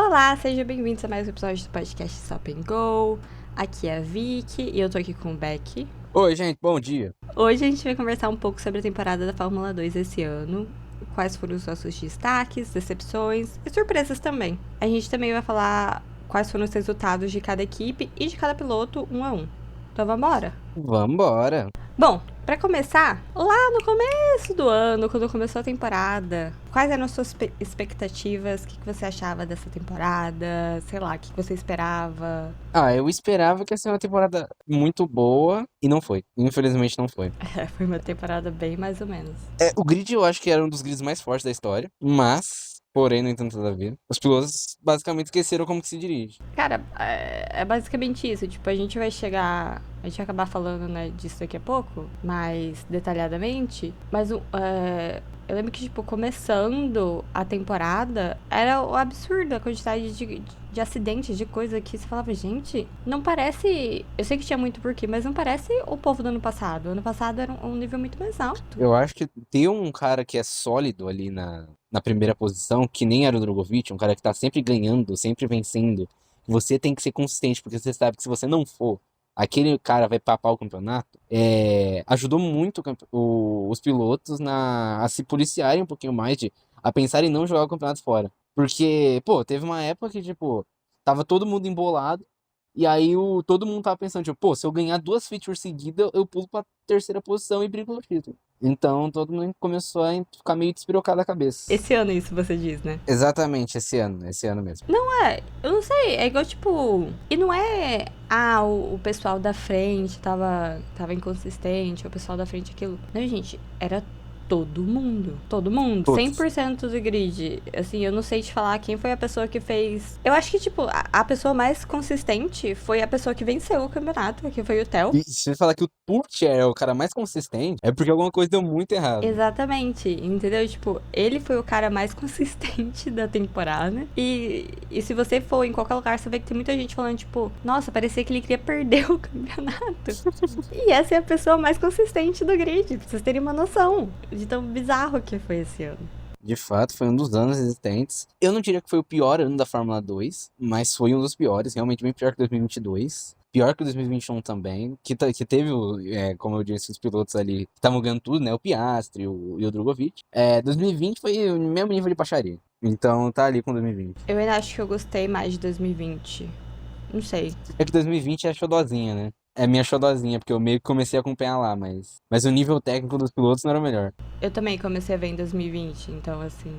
Olá, sejam bem-vindos a mais um episódio do podcast Stop and Go. Aqui é a Vicky e eu tô aqui com o Beck. Oi, gente, bom dia. Hoje a gente vai conversar um pouco sobre a temporada da Fórmula 2 esse ano, quais foram os nossos destaques, decepções e surpresas também. A gente também vai falar quais foram os resultados de cada equipe e de cada piloto um a um. Então vambora? Vambora. Bom, pra começar, lá no começo do ano, quando começou a temporada, quais eram as suas expectativas? O que você achava dessa temporada? Sei lá, o que você esperava? Eu esperava que ia ser uma temporada muito boa e não foi. Infelizmente não foi. Foi uma temporada bem mais ou menos. O grid eu acho que era um dos grids mais fortes da história, mas, porém, não tem nada a ver. Os pilotos basicamente esqueceram como que se dirige. Cara, é basicamente isso. Tipo, a gente vai acabar falando, né, disso daqui a pouco, mais detalhadamente. Mas eu lembro que, tipo, começando a temporada, era o absurdo a quantidade de acidentes, de coisa que você falava, gente, não parece... Eu sei que tinha muito porquê, mas não parece o povo do ano passado. O ano passado era um nível muito mais alto. Eu acho que ter um cara que é sólido ali na primeira posição, que nem era o Drogovic, um cara que tá sempre ganhando, sempre vencendo, você tem que ser consistente, porque você sabe que se você não for, aquele cara vai papar o campeonato. Ajudou muito os pilotos a se policiarem um pouquinho mais, a pensar em não jogar o campeonato fora. Porque, pô, teve uma época que, tipo, tava todo mundo embolado, e aí todo mundo tava pensando, tipo, pô, se eu ganhar 2 features seguidas, eu pulo pra terceira posição e brigo pelo título. Então todo mundo começou a ficar meio despirocado a cabeça. Esse ano isso você diz, né? Exatamente, esse ano mesmo. Eu não sei, é igual, tipo... E não é... o pessoal da frente tava inconsistente, o pessoal da frente aquilo. Não, gente, era todo mundo. Todo mundo. Todos. 100% do grid. Assim, eu não sei te falar quem foi a pessoa que fez... Eu acho que, tipo, a pessoa mais consistente foi a pessoa que venceu o campeonato, que foi o Theo. E se você falar que o Purcher é o cara mais consistente, é porque alguma coisa deu muito errado. Exatamente, entendeu? Tipo, ele foi o cara mais consistente da temporada. E se você for em qualquer lugar, você vê que tem muita gente falando, tipo, nossa, parecia que ele queria perder o campeonato. E essa é a pessoa mais consistente do grid, pra vocês terem uma noção de tão bizarro que foi esse ano. De fato, foi um dos anos existentes. Eu não diria que foi o pior ano da Fórmula 2, mas foi um dos piores, realmente bem pior que 2022. Pior que 2021 também, que teve, como eu disse, os pilotos ali que estavam ganhando tudo, né? O Piastri e o Drogovic. 2020 foi o mesmo nível de baixaria. Então tá ali com 2020. Eu ainda acho que eu gostei mais de 2020. Não sei. É que 2020 é xodozinha, né? É minha xodozinha, porque eu meio que comecei a acompanhar lá, mas o nível técnico dos pilotos não era o melhor. Eu também comecei a ver em 2020, então, assim,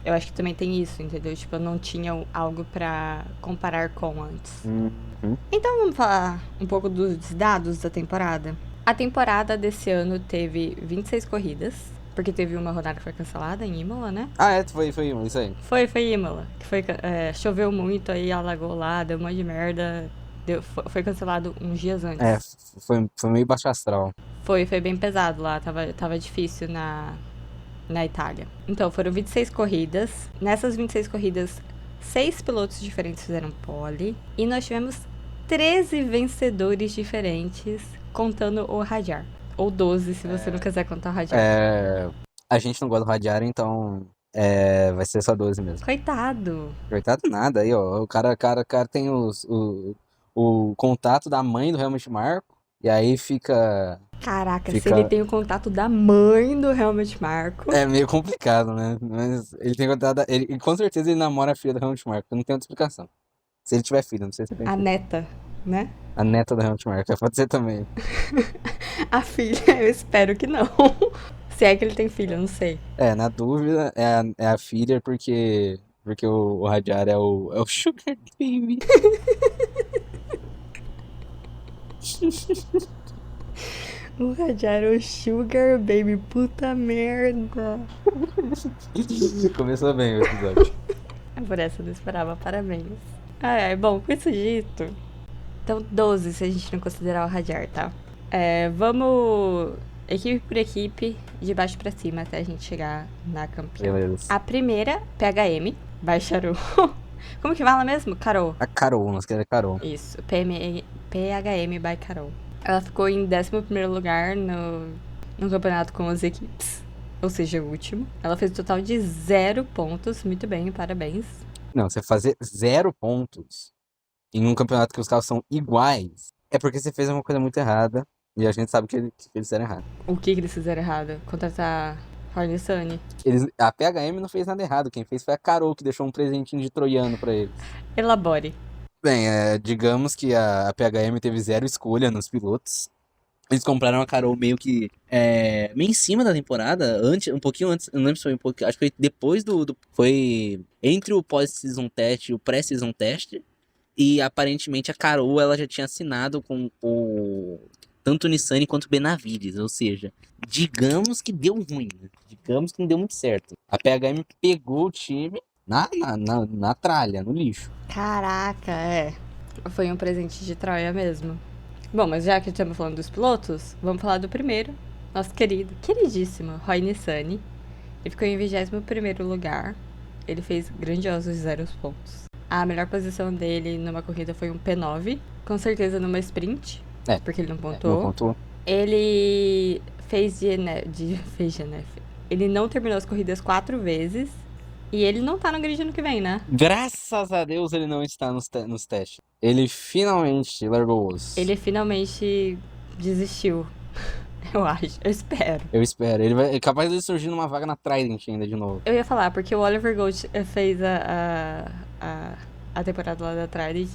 eu acho que também tem isso, entendeu? Tipo, eu não tinha algo pra comparar com antes. Uhum. Então, vamos falar um pouco dos dados da temporada. A temporada desse ano teve 26 corridas, porque teve uma rodada que foi cancelada em Imola, né? Foi isso aí. Foi Imola, que choveu muito, aí alagou lá, deu um monte de merda. Foi cancelado uns dias antes. Foi meio baixo astral. Foi bem pesado lá, tava difícil na Itália. Então, foram 26 corridas. Nessas 26 corridas, 6 pilotos diferentes fizeram pole. E nós tivemos 13 vencedores diferentes, contando o Hadjar. Ou 12, se você não quiser contar o Hadjar. A gente não gosta do Radiário, então vai ser só 12 mesmo. Coitado. Coitado nada, aí ó, o cara tem o contato da mãe do Helmut Marko, e aí fica... Caraca, se ele tem o contato da mãe do Helmut Marko... É meio complicado, né? Mas ele tem contato... Com certeza ele namora a filha do Helmut Marko, não tem outra explicação. Se ele tiver filho, não sei se ele tem filho. neta, né? A neta do Helmut Marko, pode ser também. A filha, eu espero que não. Se é que ele tem filho, eu não sei. Na dúvida, é a filha, porque o Hadjar é o Sugar Baby. O Hadjar é o Sugar Baby, puta merda. Começou bem o episódio. Por essa eu não esperava, parabéns. Bom, com isso dito... Então, 12, se a gente não considerar o Hadjar, tá? Vamos equipe por equipe, de baixo pra cima, até a gente chegar na campeã. Beleza. A primeira, PHM, by Charu. Como que fala mesmo? Carol. A Carol, nós queremos a Carol. Isso, PHM by Carol. Ela ficou em 11º lugar no campeonato com as equipes. Ou seja, o último. Ela fez um total de 0 pontos. Muito bem, parabéns. Não, você fazer 0 pontos em um campeonato que os carros são iguais é porque você fez uma coisa muito errada. E a gente sabe que eles fizeram errado. O que eles fizeram errado? Contratar Horn Sunny. A PHM não fez nada errado. Quem fez foi a Carol, que deixou um presentinho de troiano pra eles. Elabore. Bem, digamos que a PHM teve 0 escolha nos pilotos. Eles compraram a Carol meio em cima da temporada, um pouquinho antes, eu não lembro se foi um pouquinho, acho que foi depois foi entre o pós-season test e o pré-season test, e aparentemente a Carol, ela já tinha assinado com tanto o Nissany quanto o Benavides, ou seja, digamos que deu ruim, né? Digamos que não deu muito certo. A PHM pegou o time na tralha, no lixo. Caraca, foi um presente de Troia mesmo. Bom, mas já que estamos falando dos pilotos, vamos falar do primeiro. Nosso queridíssimo Roy Nissany. Ele ficou em 21º lugar. Ele fez grandiosos 0 pontos. A melhor posição dele numa corrida foi um P9. Com certeza numa sprint, porque ele não pontuou. Não pontuou. Ele fez DNF. Ele não terminou as corridas 4 vezes. E ele não tá no grid ano que vem, né? Graças a Deus ele não está nos testes. Ele finalmente largou o osso. Ele finalmente desistiu. Eu acho. Eu espero. Eu espero. Ele é capaz de surgir numa vaga na Trident ainda de novo. Eu ia falar, porque o Oliver Gold fez a temporada lá da Trident.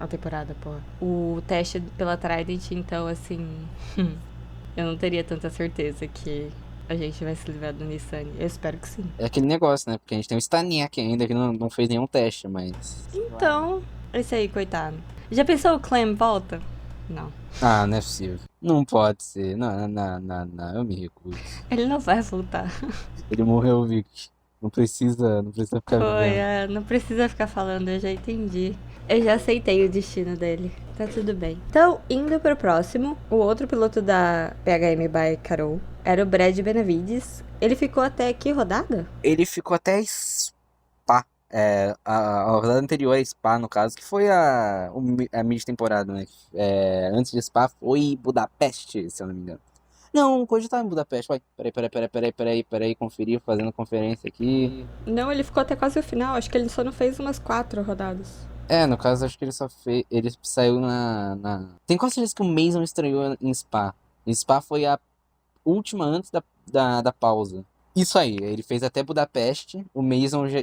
A temporada, pô. O teste pela Trident, então, assim. Eu não teria tanta certeza que a gente vai se livrar do Nissany. Eu espero que sim. É aquele negócio, né? Porque a gente tem o Staniak ainda que não fez nenhum teste, mas. Então, esse aí, coitado. Já pensou o Clem volta? Não. Ah, não é possível. Não pode ser. Não, eu me recuso. Ele não vai voltar. Ele morreu, Vic. Não precisa ficar vivendo. Não precisa ficar falando, eu já entendi. Eu já aceitei o destino dele. Tá tudo bem. Então, indo pro próximo, o outro piloto da PHM by Carol era o Brad Benavides. Ele ficou até que rodada? Ele ficou até Spa. A rodada anterior a Spa, no caso, que foi a mid-temporada, né? Antes de Spa foi Budapeste, se eu não me engano. Não, hoje tá em Budapeste. Vai, peraí, conferir, fazendo conferência aqui. Não, ele ficou até quase o final. Acho que ele só não fez umas 4 rodadas. No caso, acho que ele só fez. Ele saiu Tem quase certeza que o Mason estreou em Spa. Em Spa foi a última antes da pausa. Isso aí, ele fez até Budapeste. O Mason já,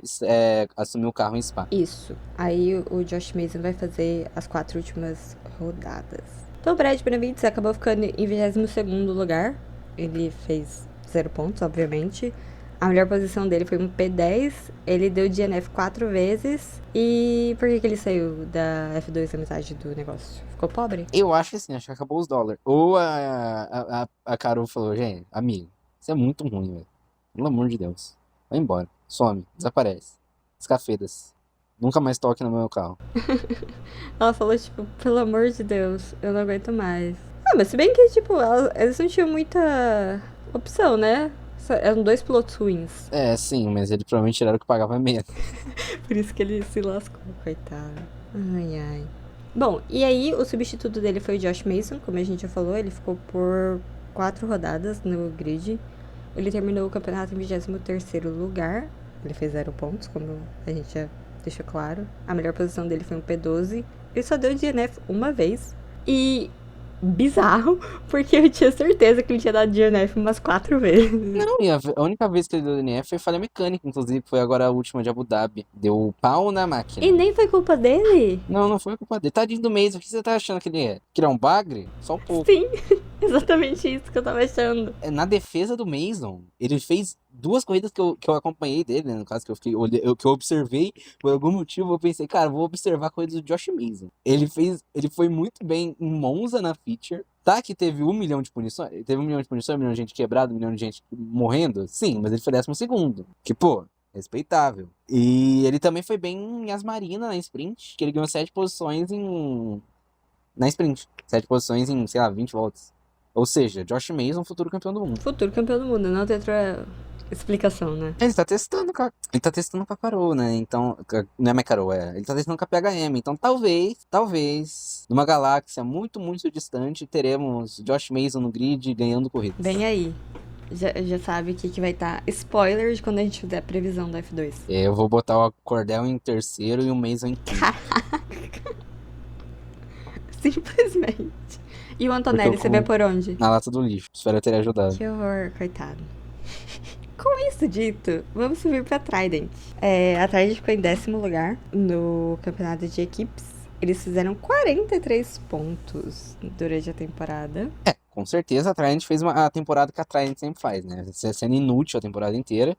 assumiu o carro em Spa. Isso. Aí o Josh Mason vai fazer as 4 últimas rodadas. Então o Brad Benavides acabou ficando em 22º lugar. Ele fez 0 pontos, obviamente. A melhor posição dele foi um P10. Ele deu DNF 4 vezes. E por que ele saiu da F2 da metade do negócio? Ficou pobre? Eu acho que assim, acho que acabou os dólares. Ou a Carol falou, gente, amigo, isso é muito ruim, velho. Pelo amor de Deus. Vai embora. Some. Desaparece. Escafedas. Nunca mais toque no meu carro. Ela falou, tipo, pelo amor de Deus, eu não aguento mais. Ah, mas se bem que, tipo, eles não tinham muita opção, né? Eram 2 pilotos ruins. Sim, mas ele provavelmente tiraram o que pagava menos. Por isso que ele se lascou, coitado. Ai. Bom, e aí o substituto dele foi o Josh Mason, como a gente já falou. Ele ficou por 4 rodadas no grid. Ele terminou o campeonato em 23º lugar. Ele fez 0 pontos, como a gente já deixou claro. A melhor posição dele foi um P12. Ele só deu DNF uma vez. E bizarro, porque eu tinha certeza que ele tinha dado DNF umas 4 vezes. Não, e a única vez que ele deu DNF foi falha mecânica, inclusive, foi agora a última de Abu Dhabi. Deu pau na máquina. E nem foi culpa dele? Não foi culpa dele. Tadinho do Mason, o que você tá achando que ele é? Que ele é um bagre? Só um pouco. Sim, exatamente isso que eu tava achando. Na defesa do Mason, ele fez 2 corridas que eu acompanhei dele, né? No caso que que eu observei, por algum motivo eu pensei, cara, vou observar a corrida do Josh Mason. Ele foi muito bem em Monza na feature. Tá que teve 1 milhão de punições, 1 milhão de gente quebrada, 1 milhão de gente morrendo, sim, mas ele foi 12º. Que, pô, respeitável. E ele também foi bem em Asmarina na sprint, que ele ganhou 7 posições na sprint. 7 posições em, sei lá, 20 voltas. Ou seja, Josh Mason, futuro campeão do mundo. Futuro campeão do mundo, não tem outra explicação, né? Ele tá testando com a Carol, né? Então, não é mais Carol, ele tá testando com a PHM. Então, talvez, numa galáxia muito, muito distante, teremos Josh Mason no grid ganhando corridas. Vem aí. Já sabe que vai estar. Spoiler de quando a gente fizer a previsão do F2. Eu vou botar o Cordell em terceiro e o Mason em quinto. Simplesmente. E o Porque eu Antonelli, você vê por onde? na lata do lixo. Espero eu ter ajudado. Que horror, coitado. Com isso dito, vamos subir pra Trident. A Trident ficou em 10º lugar no campeonato de equipes. Eles fizeram 43 pontos durante a temporada. Com certeza a Trident fez a temporada que a Trident sempre faz, né? Sendo inútil a temporada inteira.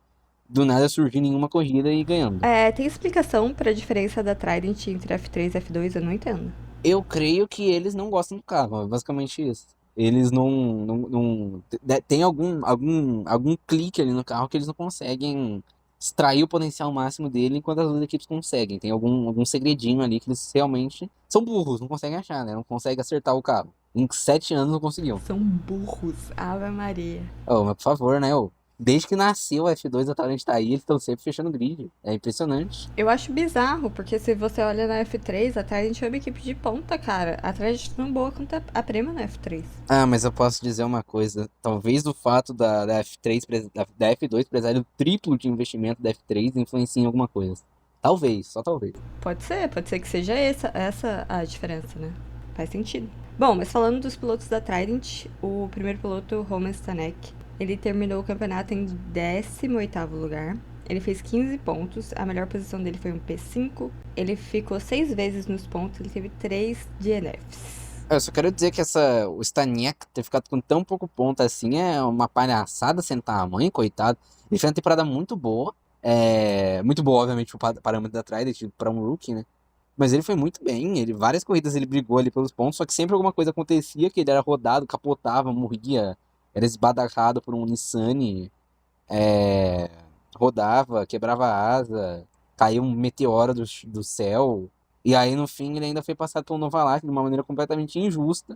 Do nada surgir nenhuma corrida e ganhando. Tem explicação pra diferença da Trident entre F3 e F2? Eu não entendo. Eu creio que eles não gostam do carro, é basicamente isso. Eles não tem algum clique ali no carro que eles não conseguem extrair o potencial máximo dele enquanto as outras equipes conseguem. Tem algum segredinho ali que eles realmente são burros, não conseguem achar, né? Não conseguem acertar o carro. Em 7 anos não conseguiam. São burros, Ave Maria. Oh, mas por favor, né? Desde que nasceu o F2, a Talent tá aí, eles estão sempre fechando grid. É impressionante. Eu acho bizarro, porque se você olha na F3, a Trident é uma equipe de ponta, cara. A Trident é tão boa quanto a Prema na F3. Ah, mas eu posso dizer uma coisa. Talvez o fato da F3, da F2 precisar do triplo de investimento da F3 influencie em alguma coisa. Talvez, só talvez. Pode ser que seja essa a diferença, né? Faz sentido. Bom, mas falando dos pilotos da Trident, o primeiro piloto, Roman Stanek, ele terminou o campeonato em 18º lugar. Ele fez 15 pontos, a melhor posição dele foi um P5. Ele ficou 6 vezes nos pontos, ele teve 3 DNFs. Eu só quero dizer que o Staniek ter ficado com tão pouco ponto assim é uma palhaçada sem tamanho, coitado. Ele fez uma temporada muito boa. Muito boa, obviamente, pro parâmetro da Trident, para um rookie, né? Mas ele foi muito bem. Várias corridas ele brigou ali pelos pontos, só que sempre alguma coisa acontecia, que ele era rodado, capotava, morria, era esbadacado por um Nissan, rodava, quebrava a asa, caiu um meteoro do céu. E aí, no fim, ele ainda foi passado pelo Novalak de uma maneira completamente injusta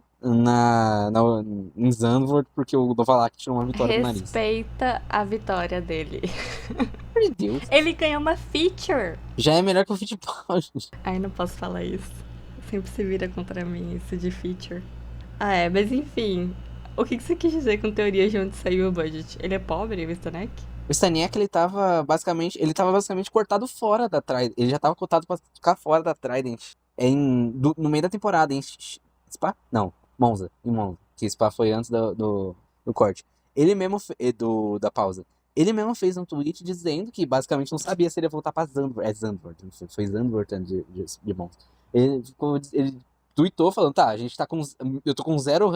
em Zandvoort, porque o Novalak tirou uma vitória do nariz. Respeita a vitória dele. Meu Deus. Ele ganhou uma feature. Já é melhor que o Fittipaldi. Ai, não posso falar isso. Sempre se vira contra mim isso de feature. Mas enfim. O que você quis dizer com teoria de onde saiu o budget? Ele é pobre, o Stanek? O Staniek, ele tava basicamente cortado fora da Trident. Ele já tava cotado pra ficar fora da Trident no meio da temporada, em Spa? Não, Monza, em Monza. Que Spa foi antes do corte. Ele mesmo, da pausa. Ele mesmo fez um tweet dizendo que basicamente não sabia se ele ia voltar pra Zandvoort. Zandvoort, não sei, foi Zandvoort antes de Monza. Ele tweetou falando, tá, a gente tá com... Eu tô com zero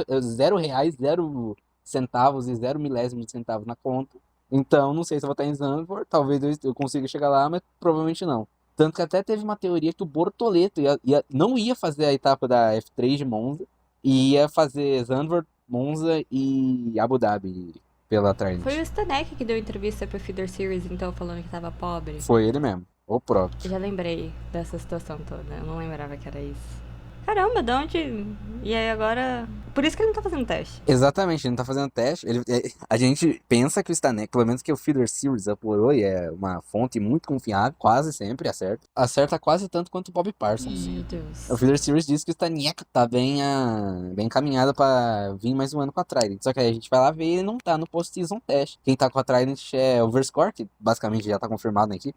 reais, 0 centavos e 0 milésimos de centavos na conta. Então, não sei se eu vou estar em Zandvoort, talvez eu consiga chegar lá, mas provavelmente não. Tanto que até teve uma teoria que o Bortoleto não ia fazer a etapa da F3 de Monza, e ia fazer Zandvoort, Monza e Abu Dhabi pela Trident. Foi o Stanek que deu entrevista pro Feeder Series, então, falando que tava pobre? Foi ele mesmo, o próprio. Já lembrei dessa situação toda, eu não lembrava que era isso. Caramba, de onde... E aí agora... Por isso que ele não tá fazendo teste. Exatamente, ele não tá fazendo teste. A gente pensa que o Stanek, pelo menos que o Feeder Series apurou, e é uma fonte muito confiável, quase sempre acerta. Acerta quase tanto quanto o Bob Parsons. Meu Deus. O Feeder Series diz que o Stanek tá bem encaminhado pra vir mais um ano com a Trident. Só que aí a gente vai lá ver e ele não tá no post-season teste. Quem tá com a Trident é o Verscore, que basicamente já tá confirmado aqui.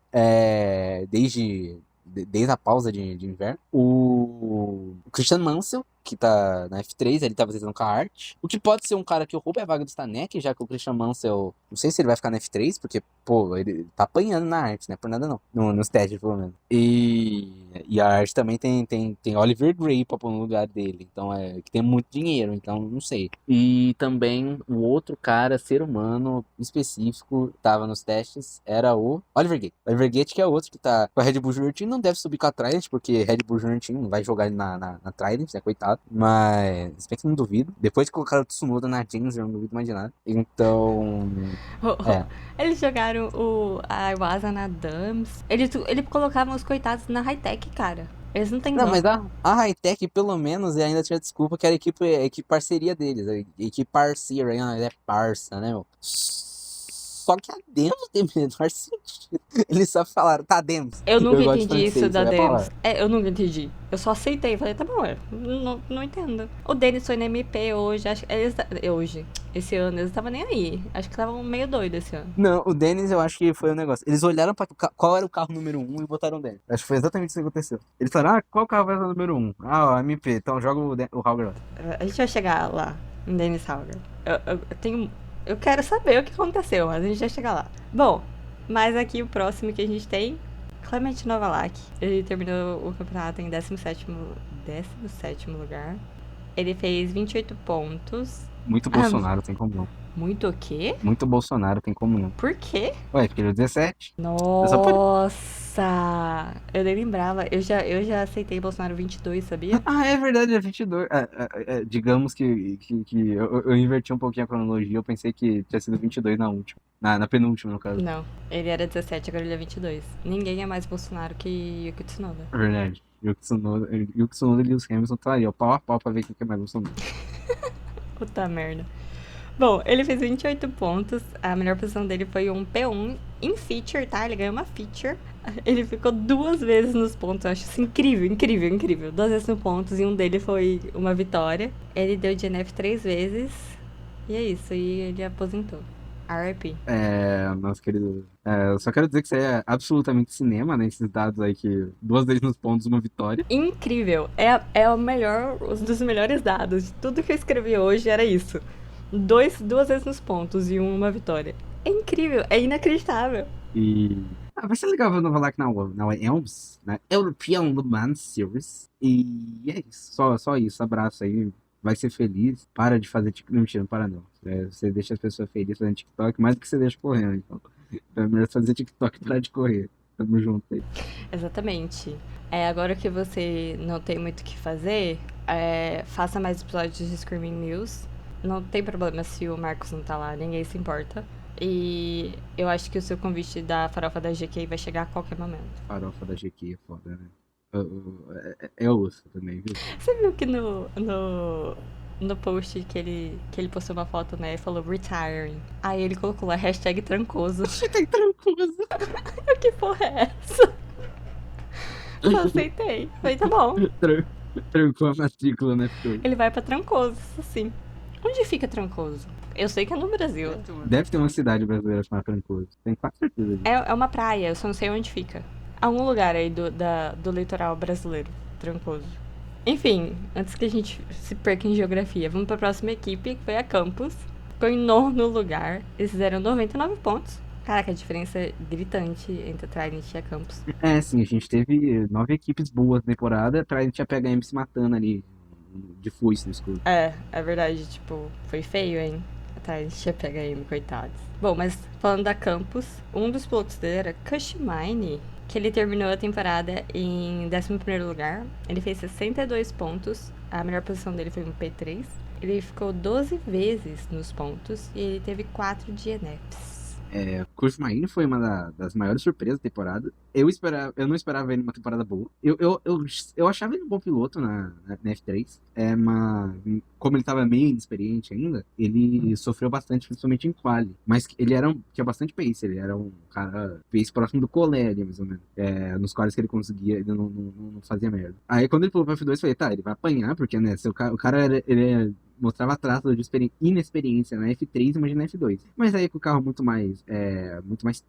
Desde a pausa de inverno. O Christian Mansell, que tá na F3, ele tá visitando com a Art. O que pode ser um cara que roube a vaga do Stanek, já que o Christian Mansell, não sei se ele vai ficar na F3, porque, pô, ele tá apanhando na Art, né? Por nada não. Nos testes, pelo menos. E a Art também tem Oliver Gray pra pôr no lugar dele. Então, que tem muito dinheiro, então não sei. E também o outro cara, ser humano específico, tava nos testes, era o Oliver Gate. Oliver Gate, que é outro que tá com a Red Bull Junior Team, não deve subir com a Trident, porque Red Bull Junior Team não vai jogar ele na Trident, né? Coitado. Mas, se bem que não duvido. Depois de colocar o Tsunoda na James, eu não duvido mais de nada. Então. Eles jogaram a Iwasa na Dams. Ele colocava os coitados na high-tech, cara. Eles não têm dó. Não, mas a Hightech, pelo menos, ainda tinha desculpa que era a equipe parceria deles. A equipe parceira, é parça, né, meu? Só que a Demos tem menor sentido. Eles só falaram, tá, Demos. Eu nunca gosto de entendi isso francês, da você vai falar. Demos. Eu nunca entendi. Eu só aceitei. Falei, tá bom, não entendo. O Denis foi na MP hoje. Acho que hoje. Esse ano, eles estavam nem aí. Acho que estavam meio doidos esse ano. Não, o Dennis eu acho que foi um negócio. Eles olharam pra qual era o carro número 1 e botaram o Dennis. Acho que foi exatamente isso que aconteceu. Eles falaram, qual carro vai ser o número 1? Ah, o MP. Então joga o Hauger lá. A gente vai chegar lá, em Dennis Hauger. Eu quero saber o que aconteceu, mas a gente vai chegar lá. Bom, mas aqui o próximo que a gente tem, Clement Novalak. Ele terminou o campeonato em 17º lugar. Ele fez 28 pontos. Muito Bolsonaro, tem como não. Muito o quê? Muito Bolsonaro, tem como não. Por quê? Ué, porque ele é 17. Nossa! Eu nem lembrava. Eu já aceitei Bolsonaro 22, sabia? Ah, é verdade, é 22. Digamos que eu inverti um pouquinho a cronologia. Eu pensei que tinha sido 22 na última. Na penúltima, no caso. Não, ele era 17, agora ele é 22. Ninguém é mais Bolsonaro que Yuki Tsunoda. Verdade. Yuki Tsunoda e Lewis Hamilton tá aí, ó, pau a pau pra ver quem que é mais Bolsonaro. Puta merda. Bom, ele fez 28 pontos. A melhor posição dele foi um P1 em feature, tá? Ele ganhou uma feature. Ele ficou 2 vezes nos pontos. Eu acho isso incrível, incrível, incrível. 2 vezes nos pontos e um dele foi uma vitória. Ele deu DNF 3 vezes. E é isso. E ele aposentou. RIP. Nosso querido. Eu só quero dizer que isso aí é absolutamente cinema, né? Esses dados aí que 2 vezes nos pontos, uma vitória. Incrível. É o melhor, um dos melhores dados. Tudo que eu escrevi hoje era isso. 2 vezes nos pontos e uma vitória. É incrível, é inacreditável. E. Vai ser legal ver o Novalak na ELMS, na European Le Mans Series. E é isso. Só isso. Abraço aí. Vai ser feliz. Para de fazer TikTok. Não, mentira, não para não. Você deixa as pessoas felizes fazendo TikTok mais do que você deixa correndo. Então é melhor fazer TikTok e parar de correr. Tamo junto aí. Exatamente. Agora que você não tem muito o que fazer, faça mais episódios de Screaming News. Não tem problema se o Marcos não tá lá, ninguém se importa. E eu acho que o seu convite da farofa da GQ vai chegar a qualquer momento. Farofa da GQ é foda, né? É osso também, viu? Você viu que no post que ele postou uma foto, né, e falou retiring. Aí ele colocou lá hashtag trancoso. Hashtag trancoso. Que porra é essa? Só aceitei. Falei, tá bom. Trancou a matrícula, né? Ele vai pra Trancoso, assim. Onde fica Trancoso? Eu sei que é no Brasil. Deve ter uma cidade brasileira chamada Trancoso. Tenho quase certeza disso. É uma praia, eu só não sei onde fica. Algum lugar aí do litoral brasileiro, Trancoso. Enfim, antes que a gente se perca em geografia, vamos pra próxima equipe, que foi a Campus. Ficou em 9º lugar. Eles fizeram 99 pontos. Caraca, a diferença é gritante entre a Trident e a Campus. Sim, a gente teve 9 equipes boas na temporada. A Trident e a PHM se matando ali de foice no escuro. É verdade, tipo, foi feio, hein? A Trident e a PHM, coitados. Bom, mas falando da Campus, um dos pilotos dele era Cushmine, que ele terminou a temporada em 11º lugar. Ele fez 62 pontos. A melhor posição dele foi um P3. Ele ficou 12 vezes nos pontos e ele teve 4 DNFs. Kushmine foi uma das maiores surpresas da temporada. Eu não esperava ele numa temporada boa. Eu achava ele um bom piloto na F3. Mas como ele estava meio inexperiente ainda, ele sofreu bastante, principalmente em quali. Mas ele tinha bastante pace. Ele era um cara pace próximo do Collet ali, mais ou menos. Nos quais que ele conseguia, ele não fazia merda. Aí quando ele pulou pra F2, eu falei, tá, ele vai apanhar, porque né, o cara mostrava traços de inexperiência na F3, imagina na F2. Mas aí com o carro muito mais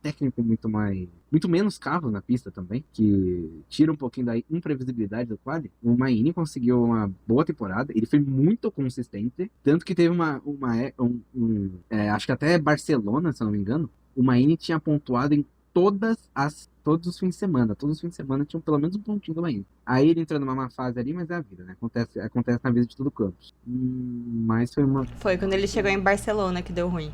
técnico, muito menos carros na pista também, que tira um pouquinho da imprevisibilidade do quali. O Maini conseguiu uma boa temporada, ele foi muito consistente, tanto que teve acho que até Barcelona, se eu não me engano, o Maini tinha pontuado em todos os fins de semana. Todos os fins de semana tinham pelo menos um pontinho do Maini. Aí ele entrou numa má fase ali, mas é a vida, né? Acontece na vida de todo campo. Mas Foi quando ele chegou em Barcelona que deu ruim.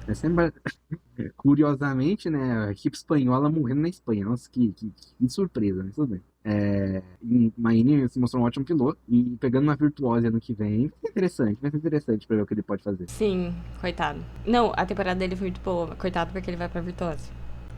Curiosamente, né? A equipe espanhola morrendo na Espanha. Nossa, que surpresa, né? Tudo bem. Maini se mostrou um ótimo piloto. E pegando uma virtuose ano que vem, vai ser interessante pra ver o que ele pode fazer. Sim, coitado. Não, a temporada dele foi muito boa. Coitado porque ele vai pra virtuose.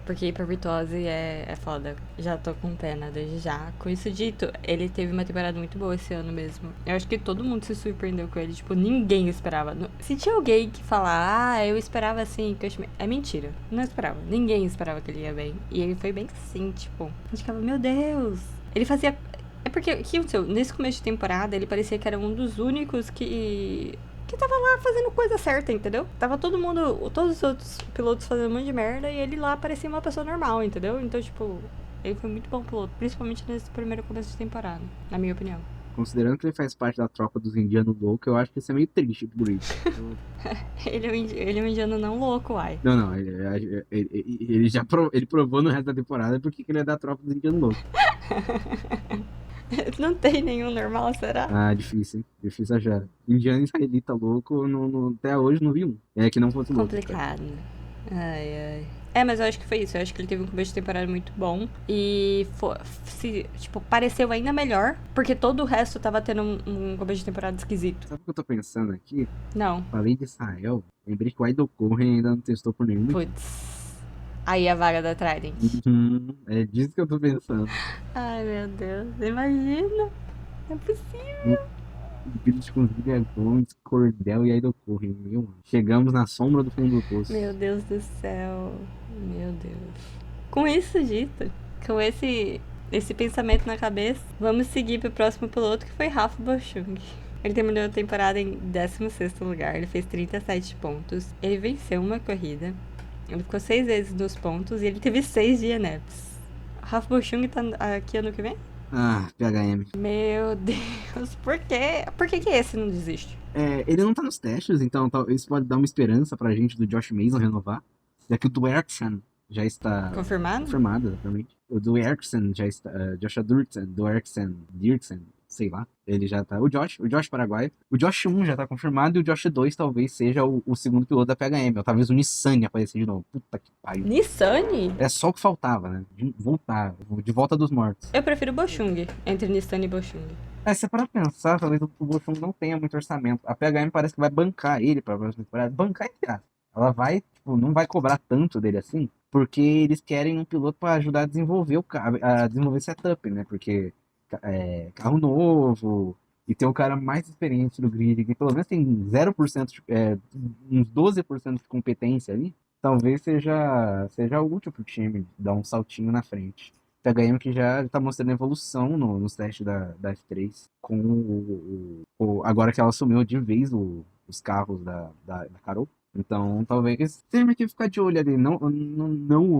Porque ir pra Virtuose é foda. Já tô com pena desde já. Com isso dito, ele teve uma temporada muito boa esse ano mesmo. Eu acho que todo mundo se surpreendeu com ele. Tipo, ninguém esperava. Se tinha alguém que falar, eu esperava assim, que eu achei... É mentira. Não esperava. Ninguém esperava que ele ia bem. E ele foi bem sim, tipo. A gente ficava, meu Deus. Ele fazia. É porque, o que aconteceu? Nesse começo de temporada, ele parecia que era um dos únicos que tava lá fazendo coisa certa, entendeu? Tava todo mundo, todos os outros pilotos fazendo um monte de merda e ele lá parecia uma pessoa normal, entendeu? Então, tipo, ele foi muito bom piloto, principalmente nesse primeiro começo de temporada, na minha opinião. Considerando que ele faz parte da tropa dos indianos loucos, eu acho que isso é meio triste por isso. Ele é um indiano não louco, uai. Não, não, ele já ele provou no resto da temporada porque que ele é da tropa dos indianos loucos. Não tem nenhum normal, será? Ah, difícil, hein? Difícil achar. Indiano israelita louco, até hoje não vi um. É que não fosse louco. Complicado. Ai, ai. É, mas eu acho que foi isso. Eu acho que ele teve um começo de temporada muito bom. E pareceu ainda melhor. Porque todo o resto tava tendo um começo de temporada esquisito. Sabe o que eu tô pensando aqui? Não. Falei de Israel, lembrei que o Idol Cohen ainda não testou por nenhum. Putz. Aí a vaga da Trident. É disso que eu tô pensando. Ai, meu Deus. Imagina. Não é possível. Beatles com William Gomes, Cordel e Idol Cohen, meu mano. Chegamos na sombra do fundo do poço. Meu Deus do céu. Meu Deus. Com isso dito, com esse pensamento na cabeça, vamos seguir pro próximo piloto, que foi Ralf Boschung. Ele terminou a temporada em 16º lugar, ele fez 37 pontos, ele venceu uma corrida, ele ficou 6 vezes nos pontos e ele teve 6 DNFs. Ralf Boschung tá aqui ano que vem? Ah, PHM. Meu Deus, por quê? Por que esse não desiste? Ele não tá nos testes, então isso pode dar uma esperança pra gente do Josh Mason renovar. Já que o do Ericsson já está Confirmado? confirmado, exatamente. O do Ericsson já está. Joshua Dirksen, do Ericsson, sei lá. Ele já tá. O Josh Paraguai. O Josh 1 já tá confirmado e o Josh 2 talvez seja o segundo piloto da PHM. Ou talvez o Nissan aparecer de novo. Puta que pariu. Nissan? É só o que faltava, né? De volta dos mortos. Eu prefiro Bochung, entre Nissan e Bochung. Se é para pensar, talvez o Bochum não tenha muito orçamento. A PHM parece que vai bancar ele pra próxima temporada. Bancar entre aspas. Ela vai, tipo, não vai cobrar tanto dele assim, porque eles querem um piloto para ajudar a desenvolver o carro, a desenvolver setup, né? Porque carro novo e ter o cara mais experiente no grid, que pelo menos tem 0%, uns 12% de competência ali, talvez seja útil pro time dar um saltinho na frente. PHM que já está mostrando evolução nos testes da F3, agora que ela assumiu de vez os carros da Carol. Então, talvez tenha que ficar de olho ali. Não,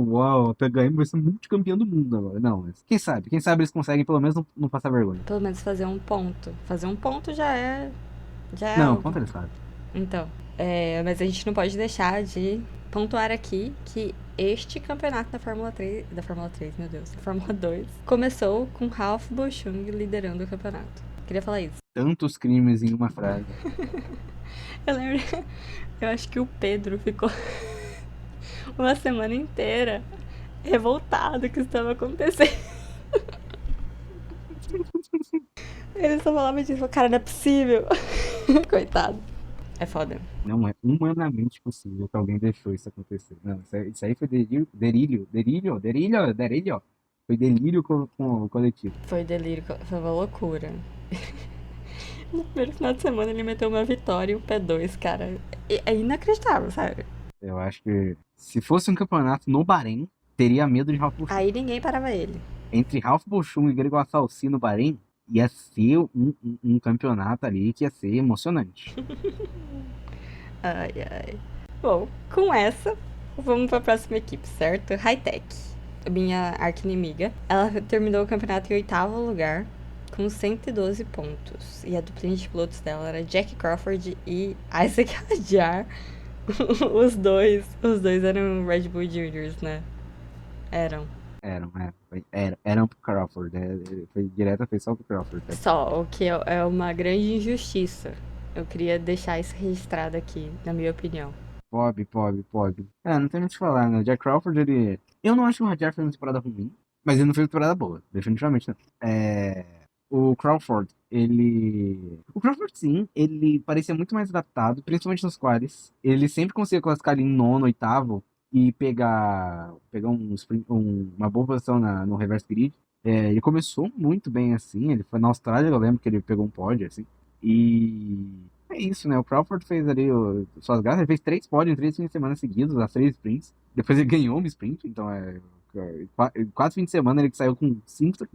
uau, a PHM vai ser multicampeão do mundo agora. Não, mas quem sabe? Quem sabe eles conseguem pelo menos não passar vergonha. Pelo menos fazer um ponto. Fazer um ponto já é. Não, algo. ponto eles fazem. Então, mas a gente não pode deixar de pontuar aqui que este campeonato da Fórmula 3, meu Deus, da Fórmula 2, começou com Ralf Bochung liderando o campeonato. Queria falar isso. Tantos crimes em uma frase. Eu lembro, eu acho que o Pedro ficou uma semana inteira revoltado que isso estava acontecendo. Ele só falava disso, cara, não é possível. Coitado. É foda. Não é humanamente possível que alguém deixou isso acontecer. Não, isso aí foi delírio. Foi delírio com o coletivo. Foi delírio, foi uma loucura. No primeiro final de semana ele meteu uma vitória e um P2, cara. É inacreditável, sabe? Eu acho que se fosse um campeonato no Bahrein, teria medo de Ralf Bochum. Aí ninguém parava ele. Entre Ralf Bochum e Gregor Salsi no Bahrein, ia ser um campeonato ali que ia ser emocionante. Ai, ai. Bom, com essa, vamos pra próxima equipe, certo? Hightech, minha arqui-inimiga. Ela terminou o campeonato em 8º lugar, com 112 pontos. E a duplinha de pilotos dela era Jack Crawford e Isaac Hadjar. Os dois eram Red Bull Juniors, né? Eram Pro Crawford, foi só pro Crawford. Só, o que é uma grande injustiça. Eu queria deixar isso registrado aqui, na minha opinião. Pobre. Não tem muito o que falar, né? O Jack Crawford, ele... Eu não acho que o Hadjar fez uma temporada ruim, mas ele não fez uma temporada boa, definitivamente não. O Crawford, sim, ele parecia muito mais adaptado, principalmente nos quales. Ele sempre conseguia classificar ali em 9º, 8º, e pegar uma boa posição no reverse grid. Ele começou muito bem assim, ele foi na Austrália, eu lembro que ele pegou um pódio, assim. E é isso, né? O Crawford fez ali suas graças, ele fez 3 pódios em 3 fins de semana seguidos, as 3 sprints. Depois ele ganhou uma sprint, então 4 fins de semana ele saiu com 5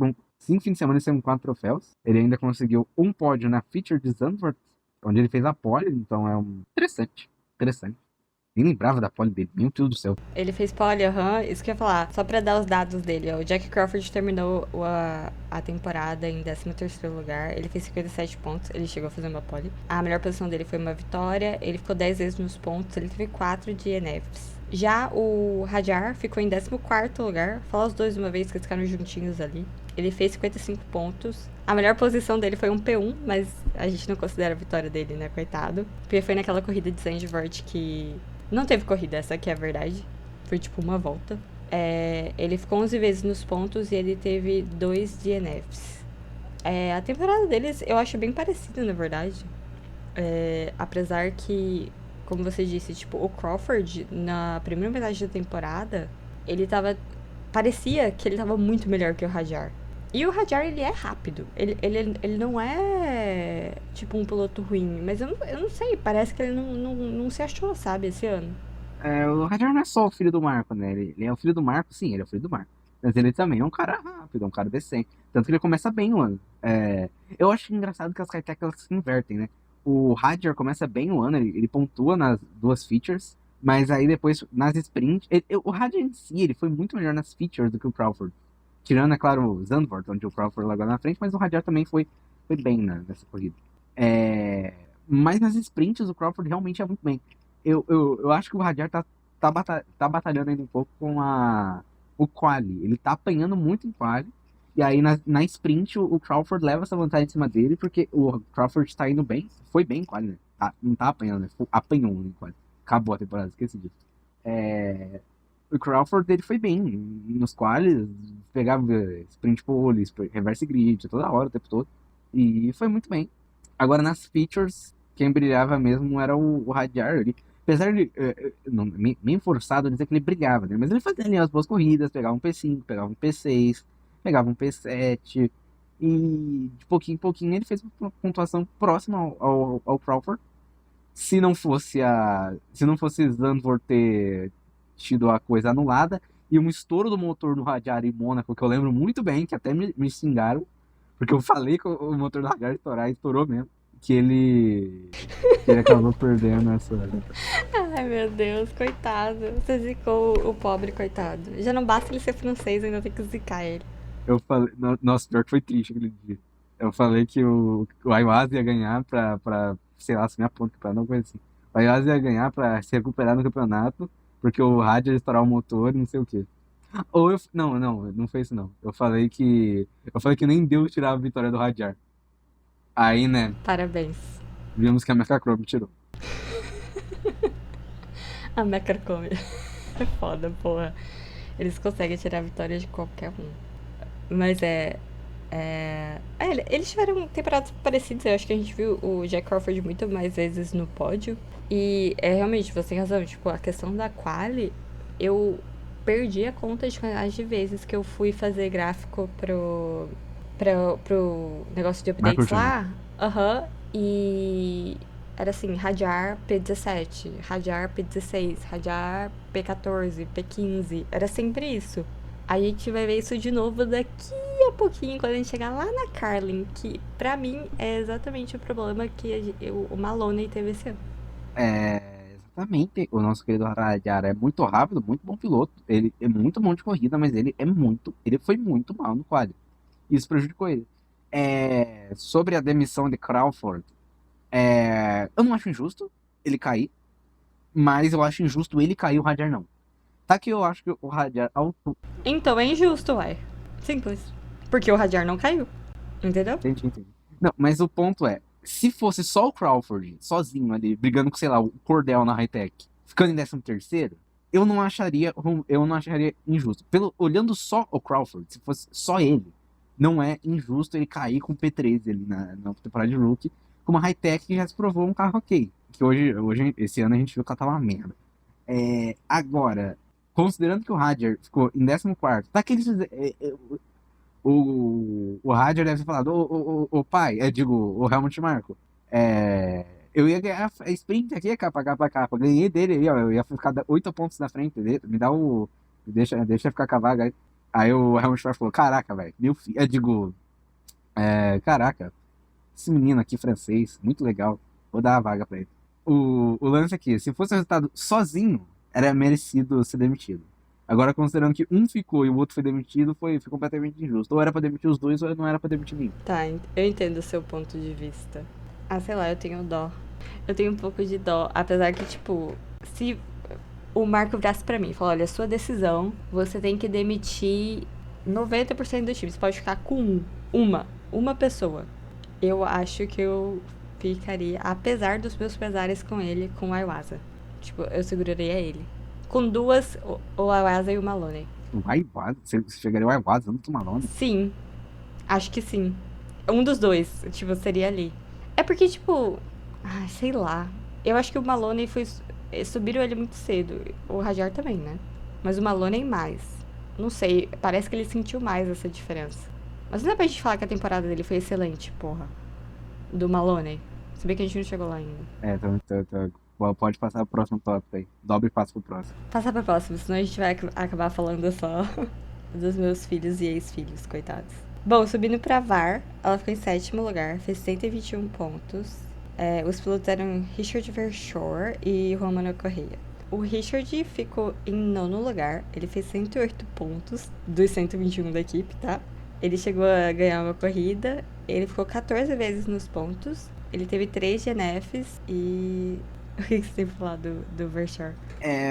fins de semana, ele saiu com 4 troféus. Ele ainda conseguiu um pódio na Feature de Zandvoort, onde ele fez a pole, então interessante, interessante. Nem lembrava da pole dele, meu Deus do céu. Ele fez pole, isso que eu ia falar. Só pra dar os dados dele, ó. O Jack Crawford terminou a temporada em 13º lugar. Ele fez 57 pontos, ele chegou a fazer uma pole. A melhor posição dele foi uma vitória. Ele ficou 10 vezes nos pontos, ele teve 4 de DNFs. Já o Hadjar ficou em 14º lugar. Fala os dois de uma vez, que eles ficaram juntinhos ali. Ele fez 55 pontos. A melhor posição dele foi um P1, mas a gente não considera a vitória dele, né, coitado. Porque foi naquela corrida de Zandvoort que... Não teve corrida, essa aqui é a verdade. Foi tipo uma volta. Ele ficou 11 vezes nos pontos e ele teve 2 DNFs. A temporada deles eu acho bem parecida, na verdade. Apesar que, como você disse, tipo, o Crawford, na primeira metade da temporada, ele tava... Parecia que ele tava muito melhor que o Hadjar. E o Hadjar, ele é rápido. Ele não é, tipo, um piloto ruim. Mas eu não sei, parece que ele não se achou, sabe, esse ano. O Hadjar não é só o filho do Marco, né? Ele é o filho do Marco, sim, ele é o filho do Marco. Mas ele também é um cara rápido, é um cara decente. Tanto que ele começa bem o ano. Eu acho engraçado que as high-tech elas se invertem, né? O Hadjar começa bem o ano, ele pontua nas 2 features, mas aí depois, nas sprints... o Hadjar em si, ele foi muito melhor nas features do que o Crawford. Tirando, é claro, o Zandvoort, onde o Crawford largou na frente, mas o Hadjar também foi bem nessa corrida. Mas nas sprints, o Crawford realmente é muito bem. Eu acho que o Hadjar tá batalhando ainda um pouco com o quali. Ele tá apanhando muito em quali. E aí na sprint o Crawford leva essa vantagem em cima dele, porque o Crawford tá indo bem. Foi bem em quali, né? Não tá apanhando, né? Apanhou em quali. Acabou a temporada, esqueci disso. O Crawford ele foi bem nos qualis, pegava sprint pole, reverse grid toda hora, o tempo todo. E foi muito bem. Agora nas features, quem brilhava mesmo era o Hadjar. Apesar de meio forçado dizer que ele brilhava, né? Mas ele fazia ali as boas corridas, pegava um P5, pegava um P6, pegava um P7. E de pouquinho em pouquinho ele fez uma pontuação próxima ao Crawford. Se não fosse Zandvoort ter tido a coisa anulada, e um estouro do motor do Hadjar em Mônaco, que eu lembro muito bem, que até me xingaram, porque eu falei que o motor do Hadjar estourar, e estourou mesmo, que ele acabou perdendo essa... Ai, meu Deus, coitado. Você zicou o pobre, coitado. Já não basta ele ser francês, ainda tem que zicar ele. Eu falei... Nossa, pior que foi triste aquele dia. Eu falei que o Ayuaz ia ganhar pra sei lá, assumir a ponta pra não coisa assim. O Ayuaz ia ganhar pra se recuperar no campeonato, porque o Hadjar ia estourar o motor e não sei o quê. Não foi isso não. Eu falei que nem Deus tirava a vitória do Hadjar. Aí, né, Parabéns. vimos que a Mecha Chrome tirou. A Mecha Come. É foda, porra. Eles conseguem tirar a vitória de qualquer um. Mas eles tiveram temporadas parecidas. Eu acho que a gente viu o Jack Crawford muito mais vezes no pódio. E realmente, você tem razão. Tipo, a questão da quali, eu perdi a conta de quantidade de vezes que eu fui fazer gráfico pro negócio de Marco updates Júnior. lá. E era assim, Hadjar P17, Hadjar P16, Hadjar P14, P15. Era sempre isso. A gente vai ver isso de novo daqui a pouquinho, quando a gente chegar lá na Carlin, que pra mim é exatamente o problema que o Maloney teve esse ano. Exatamente. O nosso querido Hadjar é muito rápido, muito bom piloto. Ele é muito bom de corrida, mas ele foi muito mal no quali. Isso prejudicou ele. Sobre a demissão de Crawford, eu não acho injusto ele cair, mas eu acho injusto ele cair e o Hadjar não. Tá que eu acho que o Hadjar... Então é injusto, uai. Simples. Porque o Hadjar não caiu. Entendeu? Entendi. Não, mas o ponto é, se fosse só o Crawford, sozinho ali, brigando com, sei lá, o Cordell na high-tech, ficando em 13º, eu não acharia injusto. Olhando só o Crawford, se fosse só ele, não é injusto ele cair com o P13 ali na temporada de rookie, com uma high-tech que já se provou um carro ok. Que hoje, esse ano, a gente viu que ela tava uma merda. Agora, considerando que o Hadjar ficou em 14º, tá que eles... O Hadjar deve ter falado, ô pai, digo, o Helmut Marko, eu ia ganhar a sprint aqui, capa a capa. Ganhei dele aí, ó. Eu ia ficar 8 pontos na frente dele. Me dá o. Deixa eu ficar com a vaga aí. Aí o Helmut Marko falou: Caraca, velho. Meu filho. Eu digo: Caraca, esse menino aqui francês, muito legal. Vou dar a vaga pra ele. O lance aqui: se fosse o resultado sozinho, era merecido ser demitido. Agora, considerando que um ficou e o outro foi demitido, foi completamente injusto. Ou era pra demitir os dois, ou não era pra demitir nenhum. Tá, eu entendo o seu ponto de vista. Ah, sei lá, eu tenho dó. Eu tenho um pouco de dó, apesar que, tipo, se o Marco virasse pra mim e falar, olha, sua decisão, você tem que demitir 90% do time. Você pode ficar com uma pessoa. Eu acho que eu ficaria, apesar dos meus pesares com ele, com o Iwasa. Tipo, eu seguraria ele. Com duas, o Iwasa e o Maloney. O Iwasa? Você chegaria o Iwasa, não tomar nome? Sim, acho que sim. Um dos dois, tipo, seria ali. É porque, tipo, ai, sei lá. Eu acho que o Maloney foi. Subiram ele muito cedo. O Hadjar também, né? Mas o Maloney mais. Não sei, parece que ele sentiu mais essa diferença. Mas não dá pra gente falar que a temporada dele foi excelente, porra. Do Maloney. Se bem que a gente não chegou lá ainda. Pode passar pro próximo tópico aí. Dobre e passa pro próximo. Passar pra próximo, senão a gente vai acabar falando só dos meus filhos e ex-filhos, coitados. Bom, subindo pra VAR, ela ficou em 7º lugar, fez 121 pontos. Os pilotos eram Richard Verschoor e Romano Correia. O Richard ficou em 9º lugar, ele fez 108 pontos dos 121 da equipe, tá? Ele chegou a ganhar uma corrida, ele ficou 14 vezes nos pontos, ele teve 3 DNFs e... O que você tem falado do Verschoor?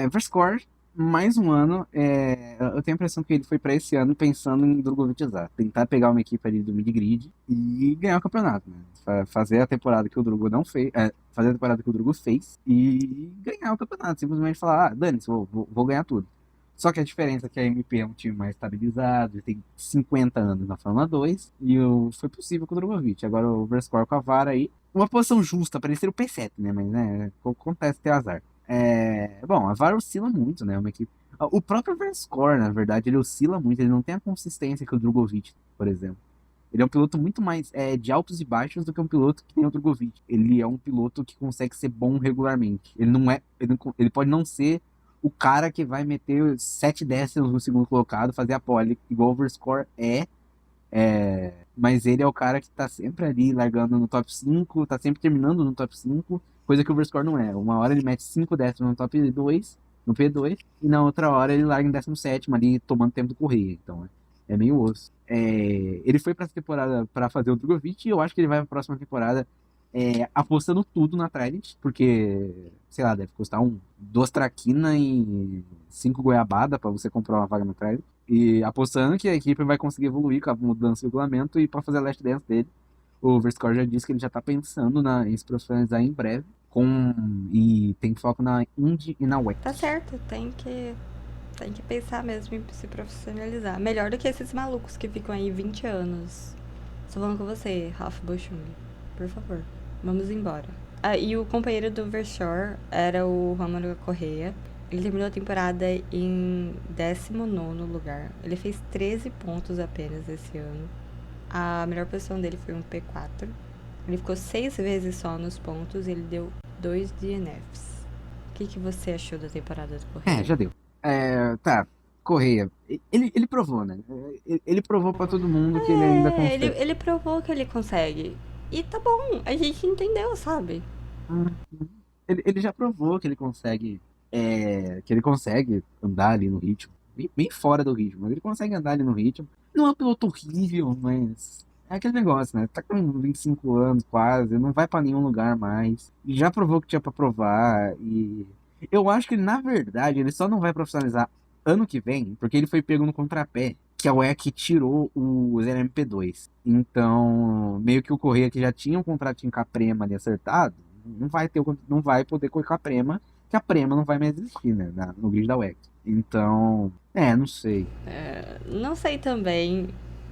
Verscore, mais um ano. Eu tenho a impressão que ele foi pra esse ano pensando em Drogovitizar. Tentar pegar uma equipe ali do mid-grid e ganhar o campeonato, né? Fazer a temporada que o Drogo não fez. Fazer a temporada que o Drogo fez e ganhar o campeonato. Simplesmente falar, dane-se, vou ganhar tudo. Só que a diferença é que a MP é um time mais estabilizado, ele tem 50 anos na Fórmula 2 e foi possível com o Drogovic. Agora o Verscore com a VAR aí, uma posição justa, parecia o P7, né? Mas, né, acontece ter azar. Bom, a VAR oscila muito, né? Uma equipe... O próprio Verscore, na verdade, ele oscila muito, ele não tem a consistência que o Drogovic, por exemplo. Ele é um piloto muito mais de altos e baixos do que um piloto que tem o Drogovic. Ele é um piloto que consegue ser bom regularmente. Ele pode não ser o cara que vai meter 7 décimos no segundo colocado, fazer a pole, igual o Verscore mas ele é o cara que tá sempre ali largando no top 5, tá sempre terminando no top 5, coisa que o Verscore não é. Uma hora ele mete 5 décimos no top 2, no P2, e na outra hora ele larga em 17º ali, tomando tempo do correia. Então é meio osso. Ele foi pra essa temporada pra fazer o Drogovic, e eu acho que ele vai pra próxima temporada apostando tudo na Trident, porque, sei lá, deve custar 2 traquinas e 5 goiabada pra você comprar uma vaga na Trident. E apostando que a equipe vai conseguir evoluir com a mudança do regulamento e para fazer a last dance dele. O Verscore já disse que ele já tá pensando em se profissionalizar em breve. E tem foco na Indy e na WEC. Tá certo, tem que pensar mesmo em se profissionalizar. Melhor do que esses malucos que ficam aí 20 anos. Estou falando com você, Ralf Boschung. Por favor, vamos embora. E o companheiro do Verschoor era o Romano Correia. Ele terminou a temporada em 19º lugar. Ele fez 13 pontos apenas esse ano. A melhor posição dele foi um P4. Ele ficou 6 vezes só nos pontos e ele deu 2 DNFs. O que você achou da temporada do Correia? Já deu. Tá, Correia. Ele provou, né? Ele provou pra todo mundo que ele ainda consegue. Ele provou que ele consegue. E tá bom, a gente entendeu, sabe? Ele já provou que ele consegue. Que ele consegue andar ali no ritmo. Bem fora do ritmo, mas ele consegue andar ali no ritmo. Não é um piloto horrível, mas é aquele negócio, né? Tá com 25 anos quase, não vai pra nenhum lugar mais. E já provou que tinha pra provar. E eu acho que, na verdade, ele só não vai profissionalizar ano que vem, porque ele foi pego no contrapé, que a WEC tirou os LMP2. Então, meio que o Correia, que já tinha um contratinho com a Prema ali acertado, não vai poder correr com a Prema, que a Prema não vai mais existir, né, no grid da WEC. Então, não sei. Não sei também,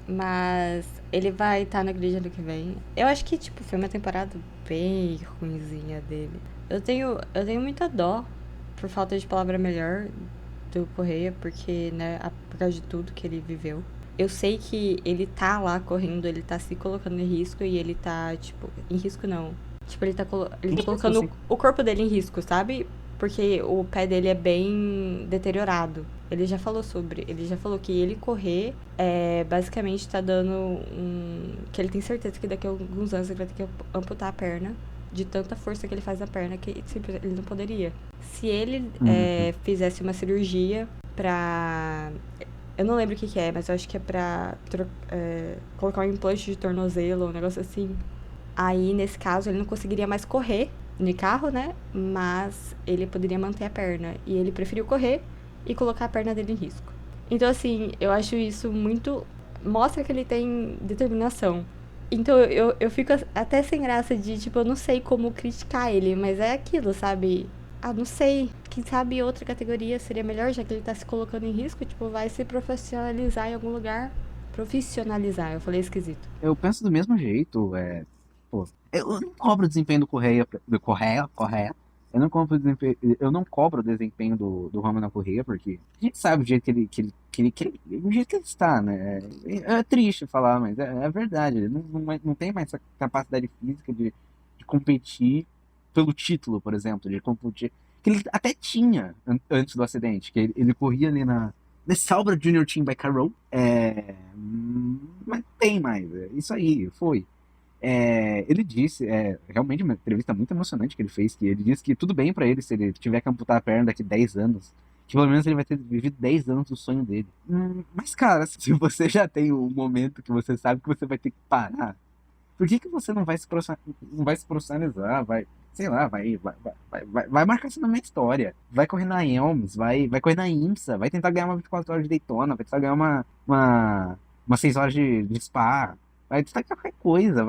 mas ele vai estar no grid ano que vem. Eu acho que, tipo, foi uma temporada bem ruinzinha dele. Eu tenho muita dó, por falta de palavra melhor, do Correia, porque, né, por causa de tudo que ele viveu. Eu sei que ele tá lá correndo, ele tá se colocando em risco e ele tá, tipo, em risco não. Tipo, ele tá Isso, colocando assim. o corpo dele em risco, sabe? Porque o pé dele é bem deteriorado. Ele já falou que ele correr basicamente tá dando que ele tem certeza que daqui a alguns anos ele vai ter que amputar a perna de tanta força que ele faz na perna que ele não poderia. Se ele Uhum. fizesse uma cirurgia pra. Eu não lembro o que que é, mas eu acho que é pra colocar um implante de tornozelo, um negócio assim. Aí, nesse caso, ele não conseguiria mais correr de carro, né? Mas ele poderia manter a perna. E ele preferiu correr e colocar a perna dele em risco. Então, assim, eu acho isso muito. Mostra que ele tem determinação. Então, eu fico até sem graça de, tipo, eu não sei como criticar ele, mas é aquilo, sabe? Ah, não sei. Quem sabe outra categoria seria melhor, já que ele tá se colocando em risco, tipo, vai se profissionalizar em algum lugar. Profissionalizar, eu falei esquisito. Eu penso do mesmo jeito. Pô, eu não cobro o desempenho do Correia, Correia. Eu não cobro o desempenho do Roman na Correia, porque a gente sabe o jeito o jeito que ele está, né? É triste falar, mas é verdade. Ele não tem mais essa capacidade física de competir pelo título, por exemplo, de competir. Que ele até tinha antes do acidente, que ele corria ali na Sauber Junior Team by Carroll. Mas tem mais. Isso aí, foi. Ele disse, realmente uma entrevista muito emocionante que ele fez, que ele disse que tudo bem pra ele se ele tiver que amputar a perna daqui 10 anos, que pelo menos ele vai ter vivido 10 anos do sonho dele. Mas, cara, se você já tem um momento que você sabe que você vai ter que parar, por que você não vai se profissionalizar, vai, sei lá, vai marcar seu nome na história, vai correr na Elms, vai correr na IMSA, vai tentar ganhar uma 24 horas de Daytona, vai tentar ganhar uma 6 horas de Spa, vai tentar qualquer coisa,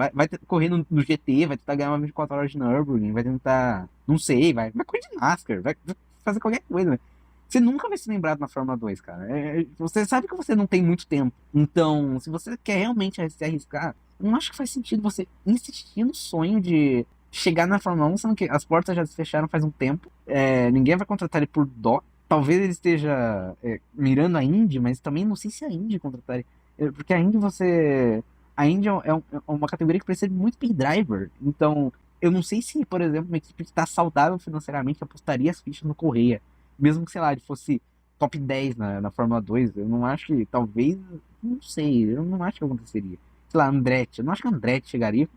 correr no GT, vai tentar ganhar uma 24 horas de Nürburgring, vai tentar, não sei, vai correr de NASCAR, vai fazer qualquer coisa. Você nunca vai ser lembrado na Fórmula 2, cara. Você sabe que você não tem muito tempo. Então, se você quer realmente se arriscar, eu não acho que faz sentido você insistir no sonho de chegar na Fórmula 1, sendo que as portas já se fecharam faz um tempo. Ninguém vai contratar ele por dó. Talvez ele esteja mirando a Indy, mas também não sei se a Indy contratar ele. Porque a Indy você. A Indy é uma categoria que precisa de muito pay driver. Então, eu não sei se, por exemplo, uma equipe que está saudável financeiramente apostaria as fichas no Correia. Mesmo que, sei lá, ele fosse top 10 na Fórmula 2. Eu não acho que, talvez, não sei, eu não acho que aconteceria. Sei lá, Andretti, eu não acho que Andretti chegaria,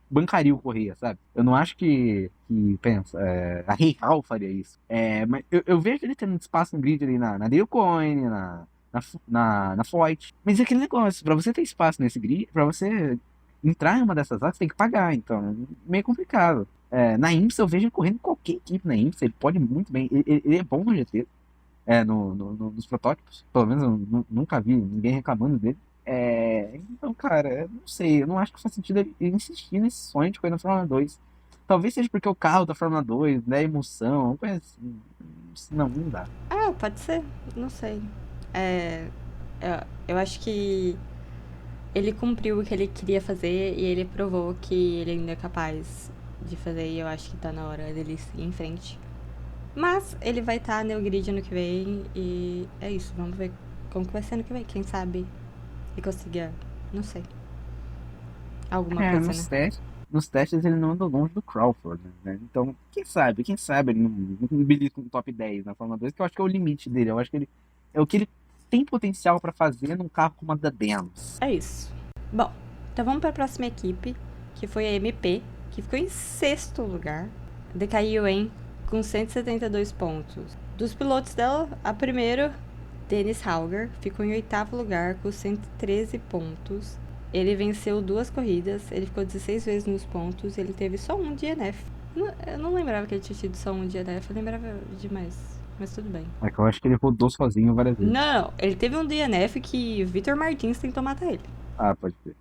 bancaria o Correia, sabe? Eu não acho pensa, a Real faria isso. Mas eu vejo ele tendo espaço no grid ali na Dale Coyne, na Foyt. Mas é aquele negócio, pra você ter espaço nesse grid, pra você entrar em uma dessas vagas, você tem que pagar, então, é meio complicado. Na IMSA eu vejo ele correndo em qualquer equipe na IMSA, ele pode muito bem, ele é bom no GT, nos protótipos, pelo menos eu nunca vi ninguém reclamando dele. Então, cara, eu não sei, eu não acho que faz sentido ele insistir nesse sonho de correr na Fórmula 2. Talvez seja porque o carro da Fórmula 2, né, emoção, uma coisa assim. Não dá. Ah, pode ser, não sei. É, eu acho que ele cumpriu o que ele queria fazer e ele provou que ele ainda é capaz de fazer e eu acho que tá na hora dele ir em frente. Mas ele vai estar no grid ano que vem e é isso, vamos ver como que vai ser ano que vem. Quem sabe ele consiga, não sei, alguma coisa, né? Nos testes ele não andou longe do Crawford, né? Então, quem sabe ele não belisca um top 10 na Fórmula 2, que eu acho que é o limite dele. Eu acho que ele é o que ele tem potencial pra fazer num carro como a da Dams. É isso. Bom, então vamos para a próxima equipe, que foi a MP, que ficou em sexto lugar. Decaiu, hein? Com 172 pontos. Dos pilotos dela, a primeiro, Dennis Hauger, ficou em oitavo lugar com 113 pontos. Ele venceu 2 corridas, ele ficou 16 vezes nos pontos, ele teve só um DNF. Eu não lembrava que ele tinha tido só um DNF, eu lembrava demais, mas tudo bem. É que eu acho que ele rodou sozinho várias vezes. Não, ele teve um DNF que Vitor Martins tentou matar ele. Ah, pode ser.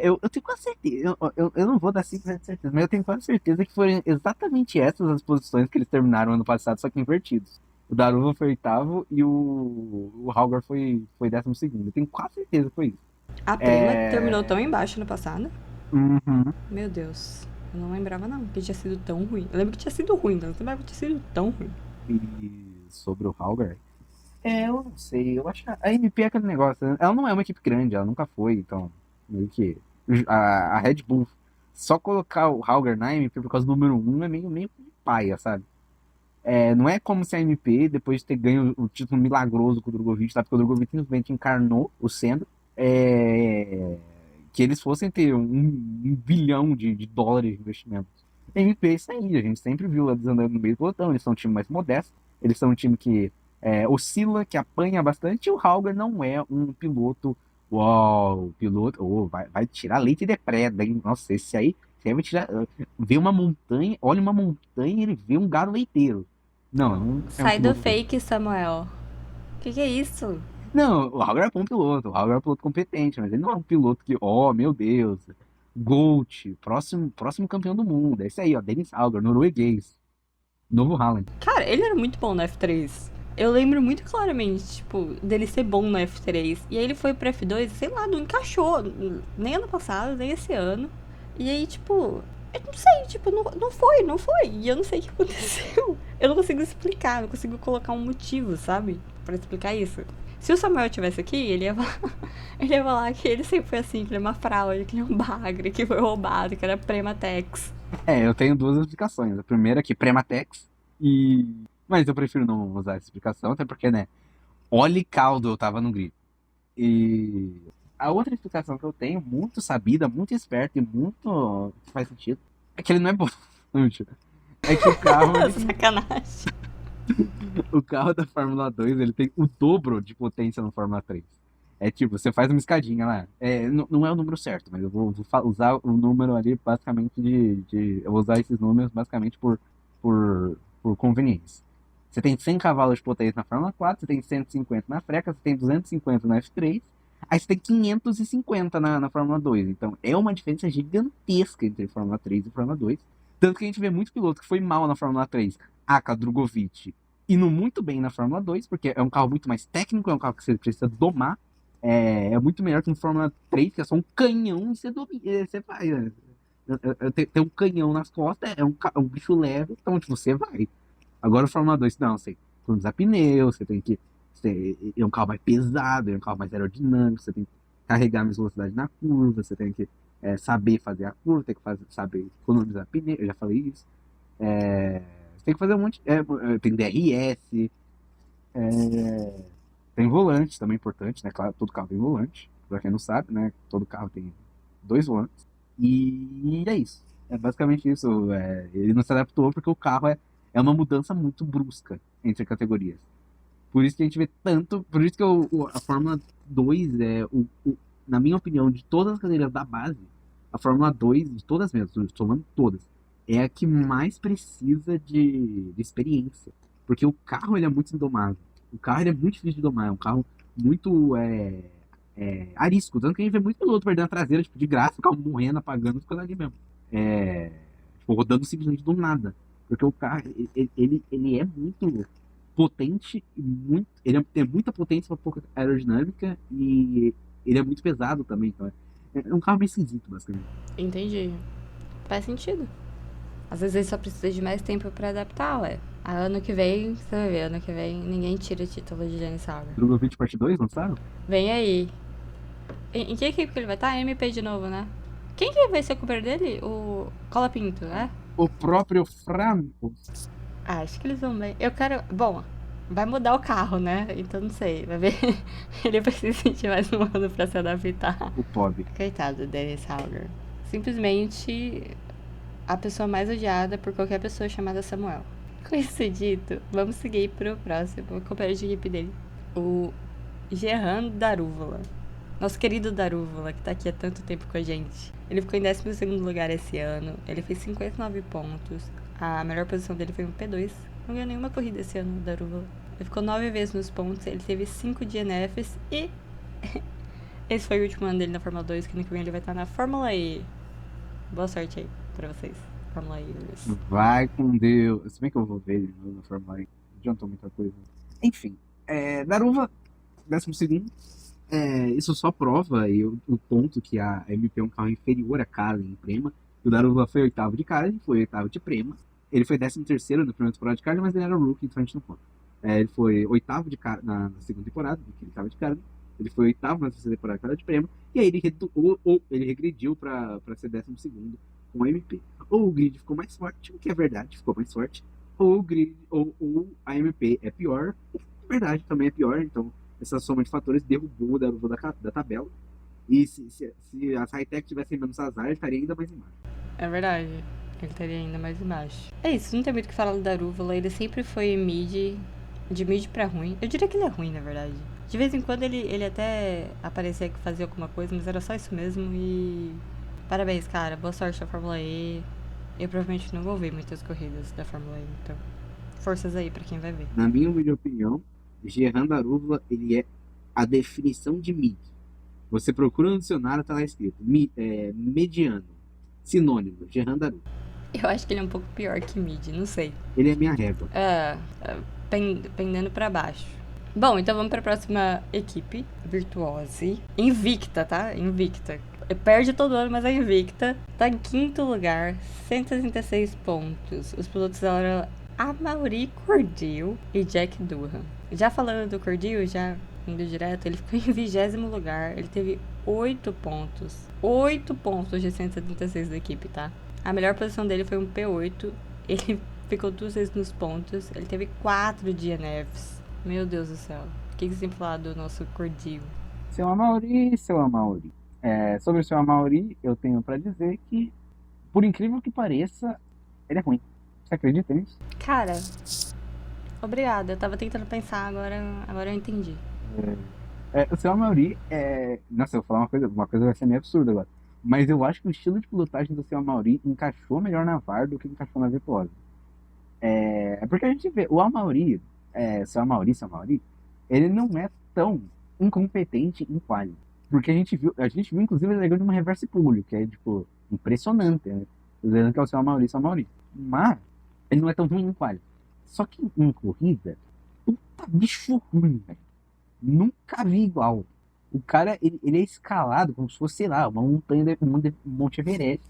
Eu tenho quase certeza, eu não vou dar 100% de certeza, mas eu tenho quase certeza que foram exatamente essas as posições que eles terminaram ano passado, só que invertidos. O Daruva foi oitavo e o Hauger foi 12º. Eu tenho quase certeza que foi isso. A Prema terminou É... tão embaixo no passado. Uhum. Meu Deus, eu não lembrava não que tinha sido tão ruim. Eu lembro que tinha sido ruim, mas não lembrava que tinha sido tão ruim. E sobre o Hauger, Eu não sei, eu acho que a MP é aquele negócio, né? Ela não é uma equipe grande, ela nunca foi, então, meio que a Red Bull só colocar o Hauger na MP por causa do número um é meio paia, sabe? Não é como se a MP, depois de ter ganho o título milagroso com o Drogovic, tá? Porque o Drogovic simplesmente encarnou o Senna, é, que eles fossem ter um bilhão de dólares de investimento. A MP é isso aí, a gente sempre viu eles andando no meio do pelotão, eles são um time mais modesto, eles são um time que oscila, que apanha bastante, e o Hauger não é um piloto, uau, piloto, vai tirar leite de preda, hein? Nossa, esse aí vai tirar, vê uma montanha, olha uma montanha e ele vê um gado leiteiro. Não, não é um Sai do piloto. fake, Samuel. Que é isso? Não, o Hauger é bom piloto, o Hauger é um piloto competente, mas ele não é um piloto que, meu Deus, Gold, próximo campeão do mundo. É isso aí, ó, Dennis Hauger, norueguês, novo Haaland. Cara, ele era muito bom no F3. Eu lembro muito claramente, tipo, dele ser bom no F3. E aí ele foi pro F2, sei lá, não encaixou. Nem ano passado, nem esse ano. E aí, tipo, eu não sei, tipo, não foi. E eu não sei o que aconteceu. Eu não consigo explicar, não consigo colocar um motivo, sabe? Pra explicar isso. Se o Samuel tivesse aqui, ele ia falar que ele sempre foi assim, que ele é uma fraude, que ele é um bagre, que foi roubado, que era Prematex. Eu tenho duas explicações. A primeira é que Prematex, mas eu prefiro não usar essa explicação, até porque, né, óleo caldo eu tava no grid. E a outra explicação que eu tenho, muito sabida, muito esperta e muito que faz sentido, é que ele não é bom. Mentira. É que o carro, Sacanagem. o carro da Fórmula 2, ele tem o dobro de potência no Fórmula 3. É tipo, você faz uma escadinha lá. Não é o número certo, mas eu vou usar o número ali basicamente eu vou usar esses números basicamente por conveniência. Você tem 100 cavalos de potência na Fórmula 4, você tem 150 na Freca, você tem 250 na F3, aí você tem 550 na Fórmula 2. Então é uma diferença gigantesca entre Fórmula 3 e Fórmula 2. Tanto que a gente vê muito piloto que foi mal na Fórmula 3. Aka, Drogovic, indo muito bem na Fórmula 2, porque é um carro muito mais técnico, é um carro que você precisa domar. É muito melhor que um Fórmula 3, que é só um canhão e você domina, você vai. Né? Tem um canhão nas costas, é um bicho leve, então tipo, você vai. Agora o Fórmula 2, não, você tem que economizar pneu, você tem que. É um carro mais pesado, é um carro mais aerodinâmico, você tem que carregar mais velocidade na curva, você tem que saber fazer a curva, tem que saber economizar pneu, eu já falei isso. Você tem que fazer um monte. Tem DRS, tem volante, também importante, né? Claro, todo carro tem volante. Pra quem não sabe, né? Todo carro tem dois volantes. E é isso. É basicamente isso. Ele não se adaptou porque o carro é uma mudança muito brusca entre categorias. Por isso que a gente vê tanto. Por isso que a Fórmula 2 na minha opinião, de todas as cadeiras da base, a Fórmula 2, de todas mesmo, somando todas, é a que mais precisa de experiência. Porque o carro ele é muito indomável. O carro ele é muito difícil de domar. É um carro muito arisco. Tanto que a gente vê muito piloto perdendo a traseira, tipo, de graça, o carro morrendo, apagando, ficando ali mesmo. Tipo, rodando simplesmente do nada. Porque o carro, ele é muito potente, ele tem muita potência para pouca aerodinâmica e ele é muito pesado também. Então é um carro meio esquisito, basicamente. Entendi. Faz sentido. Às vezes ele só precisa de mais tempo pra adaptar, ué. Ano que vem, você vai ver, ano que vem ninguém tira título de Jane Sauer. Drogovic Parte 2, lançaram? Vem aí. Em que equipe que ele vai estar? MP de novo, né? Quem que vai ser o companheiro dele? O Cola Pinto, né? O próprio Franco. Acho que eles vão bem. Eu quero. Bom, vai mudar o carro, né? Então não sei. Vai ver. Ele vai se sentir mais um ano pra se adaptar. O Pob. Coitado do Dennis Hauger. Simplesmente a pessoa mais odiada por qualquer pessoa chamada Samuel. Com isso dito, vamos seguir pro próximo companheiro de equipe dele. O Gerran Darúvola. Nosso querido Darúvola, que tá aqui há tanto tempo com a gente. Ele ficou em 12º lugar esse ano. Ele fez 59 pontos. A melhor posição dele foi um P2. Não ganhou nenhuma corrida esse ano, o Darúvola. Ele ficou 9 vezes nos pontos. Ele teve 5 DNFs. E esse foi o último ano dele na Fórmula 2. Que no que vem ele vai estar na Fórmula E. Boa sorte aí pra vocês. Fórmula E, Lewis. Vai com Deus. Se bem que eu vou ver ele na Fórmula 1. Não adiantou muita coisa. Enfim. Daruva, 12º. Isso só prova o ponto que a MP é um carro inferior a Karen em Prema. O Daruva foi oitavo de Karen, foi oitavo de Prema. Ele foi 13º no primeiro temporada de Karen, mas ele era rookie, então a gente não conta. Ele foi oitavo na segunda temporada, que ele estava de cara. Ele foi oitavo na terceira temporada que estava de prêmio. E aí ele regrediu para ser 12º com a MP. Ou o grid ficou mais forte, o que é verdade, ficou mais forte. Ou o grid, ou a MP é pior, o que é verdade também é pior. Então, essa soma de fatores derrubou o Daruva da tabela. E se as high-tech tivessem menos azar, ele estaria ainda mais embaixo. É verdade. Ele estaria ainda mais embaixo. É isso, não tem muito o que falar do Darúvala. Ele sempre foi mid, de mid pra ruim. Eu diria que ele é ruim, na verdade. De vez em quando ele até aparecia que fazia alguma coisa, mas era só isso mesmo. E parabéns, cara. Boa sorte na Fórmula E. Eu provavelmente não vou ver muitas corridas da Fórmula E, então forças aí pra quem vai ver. Na minha humilde opinião, Gerran Darúvala, ele é a definição de mid. Você procura no dicionário, tá lá escrito mediano, sinônimo, Gerran Darúvala. Eu acho que ele é um pouco pior que mid, não sei. Ele é minha régua. Pendendo pra baixo. Bom, então vamos pra próxima equipe, Virtuose. Invicta, tá? Invicta. Perde todo ano, mas é invicta. Tá em quinto lugar, 136 pontos. Os pilotos eram Amaury Cordil e Jack Durham. Já falando do Cordil, já indo direto, ele ficou em 20º lugar. Ele teve 8 pontos. 8 pontos de 176 da equipe, tá? A melhor posição dele foi um P8. Ele ficou 2 vezes nos pontos. Ele teve 4 DNFs. Meu Deus do céu. O que você tem falado do nosso Cordil? Seu Amaury. Sobre o seu Amaury, eu tenho pra dizer que, por incrível que pareça, ele é ruim. Você acredita nisso? Cara, obrigada. Eu tava tentando pensar, agora eu entendi. O seu Amaury Nossa, eu vou falar uma coisa vai ser meio absurda agora. Mas eu acho que o estilo de pilotagem do seu Amaury encaixou melhor na VAR do que encaixou na Virtuose. Porque a gente vê, o Amaury, seu Amaury, ele não é tão incompetente em quali. Porque a gente viu inclusive ele largando de uma reverse público, que é, tipo, impressionante, né? Dizendo que é o seu Amaury. Mas ele não é tão ruim em quali. Só que em corrida, puta bicho ruim, velho. Nunca vi igual. O cara, ele é escalado como se fosse, sei lá, uma montanha de Monte Everest.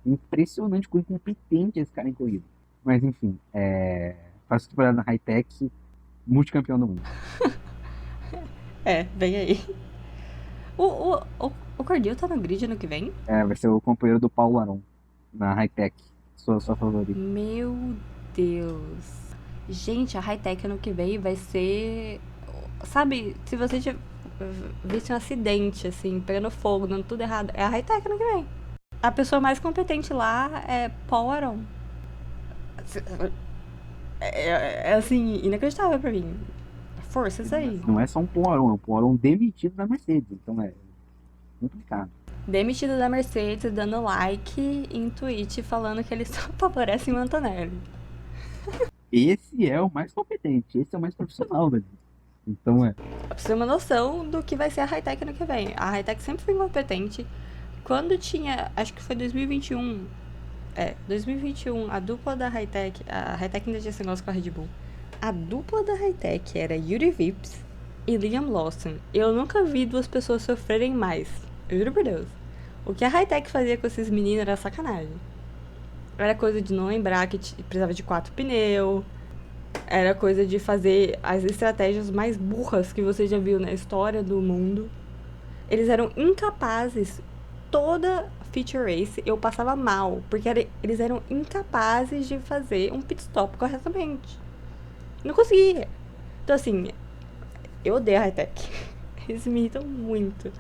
Impressionante, como incompetente esse cara em corrida. Mas enfim, faço temporada na high-tech, multicampeão do mundo. Vem aí. O Cordil tá no grid ano que vem? Vai ser o companheiro do Paulo Aron na high-tech. Sua favorita. Meu Deus. Gente, a high-tech ano que vem vai ser... Sabe, se você visse um acidente, assim, pegando fogo, dando tudo errado, é a high-tech ano que vem. A pessoa mais competente lá é Paul Aron. Assim, inacreditável pra mim. Forças aí. Não é só um Paul Aron, é um Paul Aron demitido da Mercedes. Então é complicado. Demitido da Mercedes, dando like em tweet falando que ele só favorece o Antonelli. Esse é o mais competente, esse é o mais profissional, velho. Então Pra você ter uma noção do que vai ser a high-tech ano que vem. A high-tech sempre foi competente. Quando tinha, acho que foi 2021. 2021, a dupla da high-tech, a high-tech ainda tinha esse negócio com a Red Bull. A dupla da high-tech era Yuri Vips e Liam Lawson. Eu nunca vi duas pessoas sofrerem mais. Eu juro por Deus. O que a high-tech fazia com esses meninos era sacanagem. Era coisa de não lembrar que precisava de 4 pneus. Era coisa de fazer as estratégias mais burras que você já viu na história do mundo. Eles eram incapazes. Toda feature race eu passava mal, porque eles eram incapazes de fazer um pit stop corretamente. Não conseguia. Então, assim, eu odeio a high-tech. Eles me irritam muito.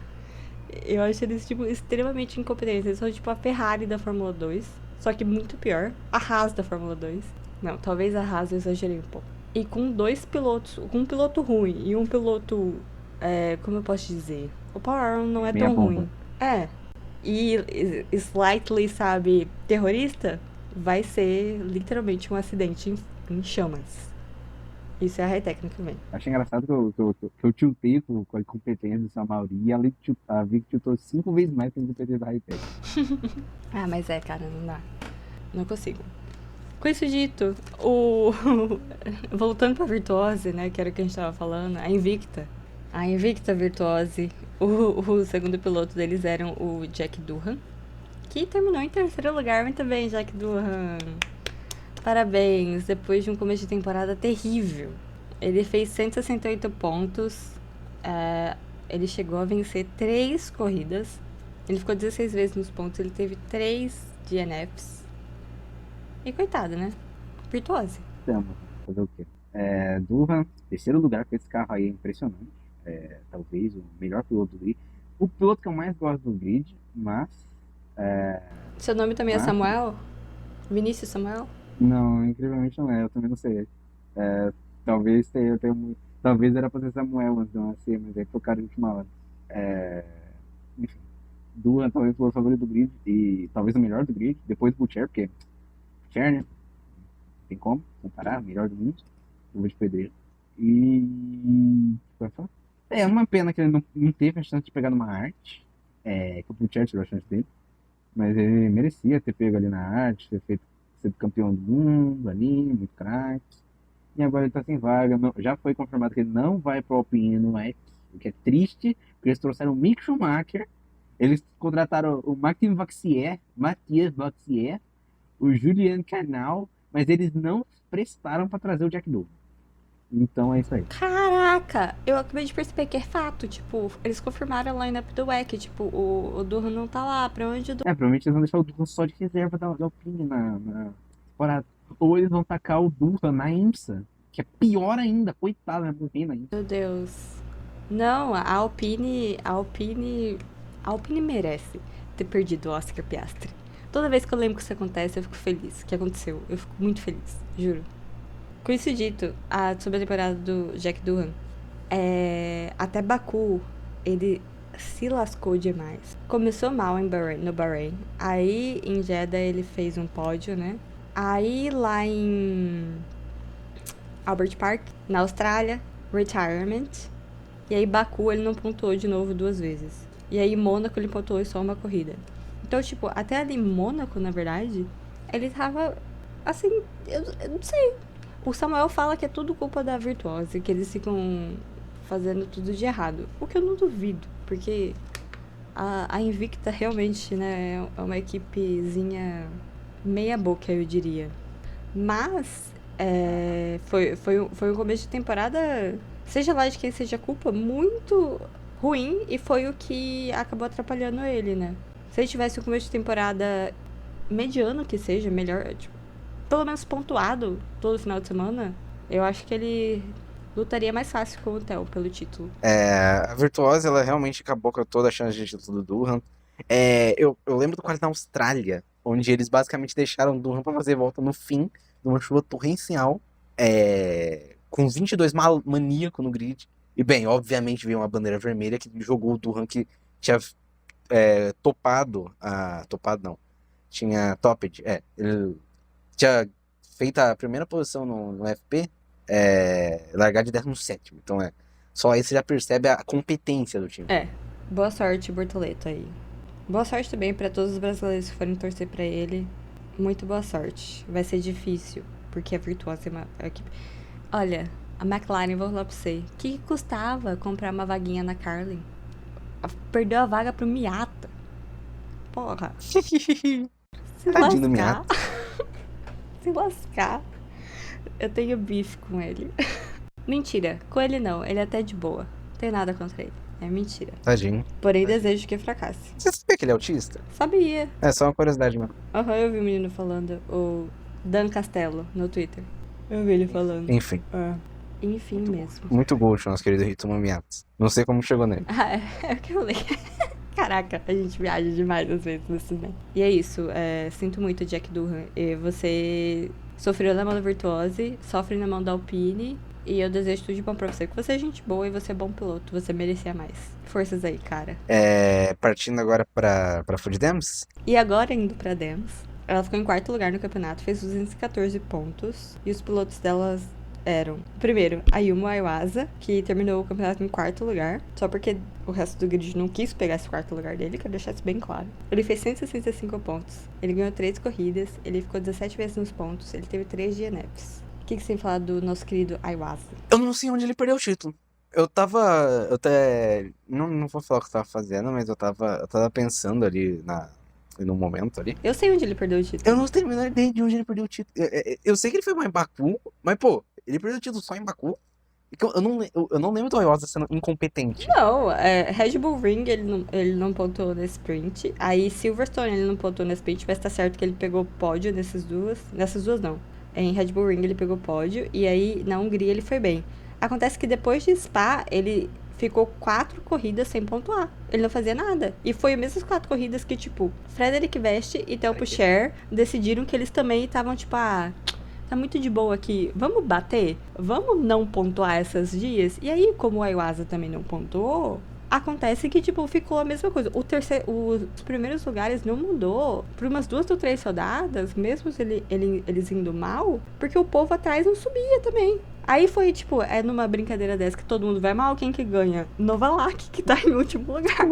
Eu acho eles, tipo, extremamente incompetentes. Eles são, tipo, a Ferrari da Fórmula 2, só que muito pior. A Haas da Fórmula 2. Não, talvez a Haas eu exagerei um pouco. E com 2 pilotos, com um piloto ruim e um piloto, como eu posso dizer? O Paul Aron não é meia tão bomba. ruim. E slightly, sabe, terrorista, vai ser literalmente um acidente em chamas. Isso é a high-tech que vem. Achei engraçado que eu tiltei com a incompetência do Samari e a Vic tiltou 5 vezes mais com a incompetência da high-tech. Mas cara, não dá. Não consigo. Com isso dito, voltando pra Virtuose, né, que era o que a gente tava falando, a Invicta Virtuose, o segundo piloto deles era o Jack Durham, que terminou em terceiro lugar. Muito bem, Jack Durham. Parabéns, depois de um começo de temporada terrível. Ele fez 168 pontos. Ele chegou a vencer 3 corridas. Ele ficou 16 vezes nos pontos. Ele teve 3 DNFs. E coitado, né? Virtuose. Temos. Fazer o quê? Durham, terceiro lugar com esse carro aí é impressionante. Talvez o melhor piloto do grid. O piloto que eu mais gosto do grid, mas... Seu nome também é Samuel? Vinícius Samuel? Não, incrivelmente não é. Eu também não sei. Talvez talvez era pra ser Samuel antes de eu nascer, mas aí foi o cara de última hora. Enfim. Durham talvez o piloto favorito do grid e talvez o melhor do grid, depois do Butcher, porque Butcher, né? Tem como comparar, melhor do mundo. Luva de pedreiro. E. É uma pena que ele não teve a chance de pegar numa arte. Que o Butcher tirou a chance dele. Mas ele merecia ter pego ali na arte, ter sido campeão do mundo ali, muito craque. E agora ele tá sem vaga. Já foi confirmado que ele não vai pro Alpine no EC, o que é triste, porque eles trouxeram o Mick Schumacher, eles contrataram o Mathieu Vaxier, o Julian Canal, mas eles não prestaram pra trazer o Jack Doohan. Então é isso aí. Caraca! Eu acabei de perceber que é fato. Tipo, eles confirmaram a line-up do WEC. Tipo, o Durham não tá lá. Pra onde o Durham... Provavelmente eles vão deixar o Durham só de reserva da Alpine na temporada. Ou eles vão tacar o Durham na IMSA, que é pior ainda. Coitado, vai morrer na IMSA. Meu Deus. Não, a Alpine merece ter perdido o Oscar Piastri. Toda vez que eu lembro que isso acontece, eu fico feliz. Que aconteceu. Eu fico muito feliz, juro. Com isso dito, sobre a temporada do Jack Doohan, até Baku, ele se lascou demais. Começou mal no Bahrein. Aí, em Jeddah, ele fez um pódio, né? Aí, lá em Albert Park, na Austrália, retirement. E aí, Baku, ele não pontuou de novo 2 vezes. E aí, Mônaco, ele pontuou só uma corrida. Então, tipo, até ali em Mônaco, na verdade, ele tava, assim, eu não sei. O Samuel fala que é tudo culpa da Virtuose, que eles ficam fazendo tudo de errado. O que eu não duvido, porque a Invicta realmente, né, é uma equipezinha meia boca, eu diria. Mas foi um começo de temporada, seja lá de quem seja a culpa, muito ruim, e foi o que acabou atrapalhando ele, né? Se ele tivesse um começo de temporada mediano que seja, melhor, tipo, pelo menos pontuado todo final de semana, eu acho que ele lutaria mais fácil com o Theo pelo título. A Virtuose, ela realmente acabou com toda a chance de título do Durham. Eu lembro do quadro na Austrália, onde eles basicamente deixaram o Durham pra fazer volta no fim de uma chuva torrencial, com 22 maníaco no grid. E bem, obviamente veio uma bandeira vermelha que jogou o Durham, que tinha tinha topped, ele tinha feito a primeira posição no FP, largar de 17º. Então só aí você já percebe a competência do time. Boa sorte, Bortoleto, aí. Boa sorte também pra todos os brasileiros que forem torcer pra ele. Muito boa sorte. Vai ser difícil, porque a Virtuose é uma equipe... Olha, a McLaren, vou falar pra você, o que custava comprar uma vaguinha na Carlin? Perdeu a vaga pro Miata. Porra. Se Tadinho do lascar. Miata. Se lascar. Eu tenho bife com ele. Mentira, com ele não. Ele é até de boa. Não tenho nada contra ele. É mentira. Tadinho. Porém, desejo que fracasse. Você sabia que ele é autista? Sabia. É só uma curiosidade mesmo. Eu vi o menino falando. O Dan Castelo, no Twitter. Eu vi ele falando. Enfim. Enfim mesmo. Muito gosto, nosso querido Ritmo Miatas. Não sei como chegou nele. É o que eu falei. Caraca, a gente viaja demais às vezes nesse né? E é isso, sinto muito, Jack Doohan. Você sofreu na mão da Virtuose, sofre na mão da Alpine, e eu desejo tudo de bom pra você. Que você é gente boa e você é bom piloto, você merecia mais. Forças aí, cara. Partindo agora pra Food Dams. E agora indo pra Dams, ela ficou em 4º lugar no campeonato, fez 214 pontos, e os pilotos delas eram, primeiro, a Yuma Iwasa, que terminou o campeonato em 4º lugar, só porque o resto do grid não quis pegar esse 4º lugar dele, quero deixar isso bem claro. Ele fez 165 pontos, ele ganhou 3 corridas, ele ficou 17 vezes nos pontos, ele teve 3 DNFs. O que você tem falado do nosso querido Iwasa? Eu não sei onde ele perdeu o título. Eu até... Não vou falar o que eu tava fazendo, mas eu tava pensando ali no momento ali. Eu sei onde ele perdeu o título. Eu não tenho a menor ideia de onde ele perdeu o título. Eu sei que ele foi mais em Baku, mas pô, ele perdeu o título só em Baku. Eu não lembro do Iwasa sendo incompetente. Não, Red Bull Ring ele não pontuou nesse sprint. Aí Silverstone ele não pontuou nesse sprint, mas tá certo que ele pegou pódio nessas duas. Nessas duas não. Em Red Bull Ring ele pegou pódio. E aí na Hungria ele foi bem. Acontece que depois de Spa, ele ficou 4 corridas sem pontuar. Ele não fazia nada. E foi as mesmas 4 corridas que, tipo, Frederic Vest e Theo Pourchaire decidiram que eles também estavam, tipo, tá muito de boa aqui, vamos bater? Vamos não pontuar esses dias? E aí, como o Iwasa também não pontuou, acontece que, tipo, ficou a mesma coisa. Os primeiros lugares não mudou por umas 2 ou 3 rodadas, mesmo eles indo mal, porque o povo atrás não subia também. Aí foi, tipo, numa brincadeira dessa que todo mundo vai mal, quem que ganha? Novalak, que tá em último lugar.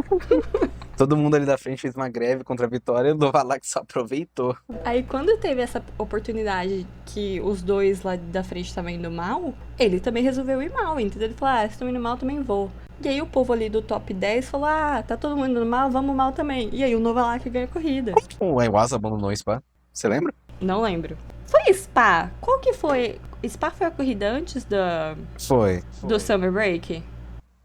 Todo mundo ali da frente fez uma greve contra a vitória e o Novalak só aproveitou. Aí quando teve essa oportunidade que os dois lá da frente estavam indo mal, ele também resolveu ir mal, entendeu? Ele falou, se estão indo mal, também vou. E aí o povo ali do top 10 falou, tá todo mundo indo mal, vamos mal também. E aí o Novalak ganha a corrida. O Iwasa abandonou o Spa? Você lembra? Não lembro. Foi Spa? Qual que foi? Spa foi a corrida antes Foi. do Summer Break?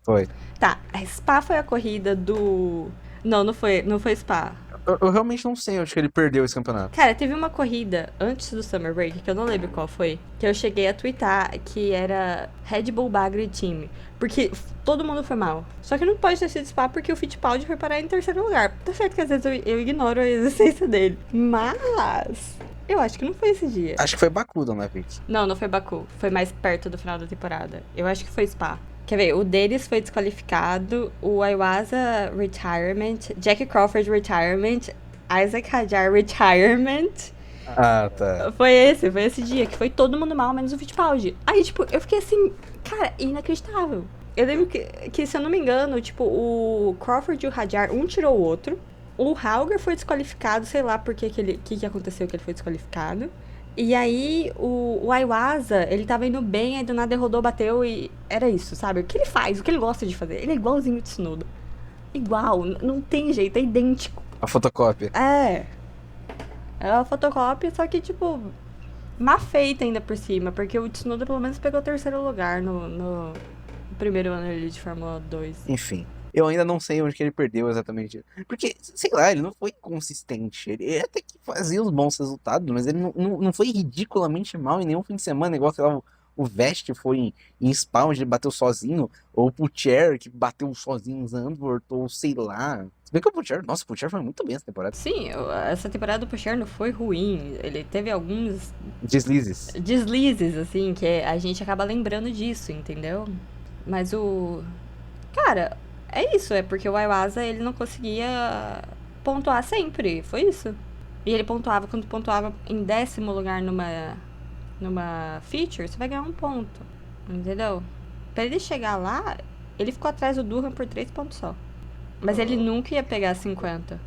Foi. Tá, a Spa foi a corrida do... Não foi Spa. Eu realmente não sei onde que ele perdeu esse campeonato. Cara, teve uma corrida antes do Summer Break, que eu não lembro qual foi, que eu cheguei a twittar que era Red Bull Bagre Team. Porque todo mundo foi mal. Só que não pode ter sido Spa porque o Fittipaldi foi parar em terceiro lugar. Tá certo que às vezes eu ignoro a existência dele. Mas eu acho que não foi esse dia. Acho que foi Baku, Dona Vicky. Não foi Baku. Foi mais perto do final da temporada. Eu acho que foi Spa. Quer ver, o deles foi desqualificado, o Iwasa Retirement, Jackie Crawford Retirement, Isaac Hadjar Retirement. Ah, tá. Foi esse dia, que foi todo mundo mal, menos o Fittipaldi. Aí, tipo, eu fiquei assim, cara, inacreditável. Eu lembro que, se eu não me engano, tipo, o Crawford e o Hadjar, um tirou o outro. O Hauger foi desqualificado, sei lá por que aconteceu que ele foi desqualificado. E aí, o Iwasa, ele tava indo bem, aí do nada ele rodou, bateu e era isso, sabe? O que ele faz, o que ele gosta de fazer. Ele é igualzinho o Tsunoda. Igual, não tem jeito, é idêntico. A fotocópia. É uma fotocópia, só que, tipo, má feita ainda por cima, porque o Tsunoda pelo menos pegou o terceiro lugar no primeiro ano ali de Fórmula 2. Enfim. Eu ainda não sei onde que ele perdeu exatamente. Porque, sei lá, ele não foi consistente. Ele até que fazia os bons resultados, mas ele não foi ridiculamente mal em nenhum fim de semana, igual, sei lá, o Vest foi em Spa, onde ele bateu sozinho, ou o Pourchaire, que bateu sozinho em Zandvoort, ou sei lá. Se bem que o Pourchaire foi muito bem essa temporada. Sim, essa temporada do Pourchaire não foi ruim. Ele teve alguns Deslizes, assim, que a gente acaba lembrando disso, entendeu? Mas Cara, é isso, é porque o Iwasa, ele não conseguia pontuar sempre, foi isso. E ele pontuava, quando pontuava em 10º lugar numa feature, você vai ganhar 1 ponto, entendeu? Pra ele chegar lá, ele ficou atrás do Durham por 3 pontos só. Mas ele nunca ia pegar 50.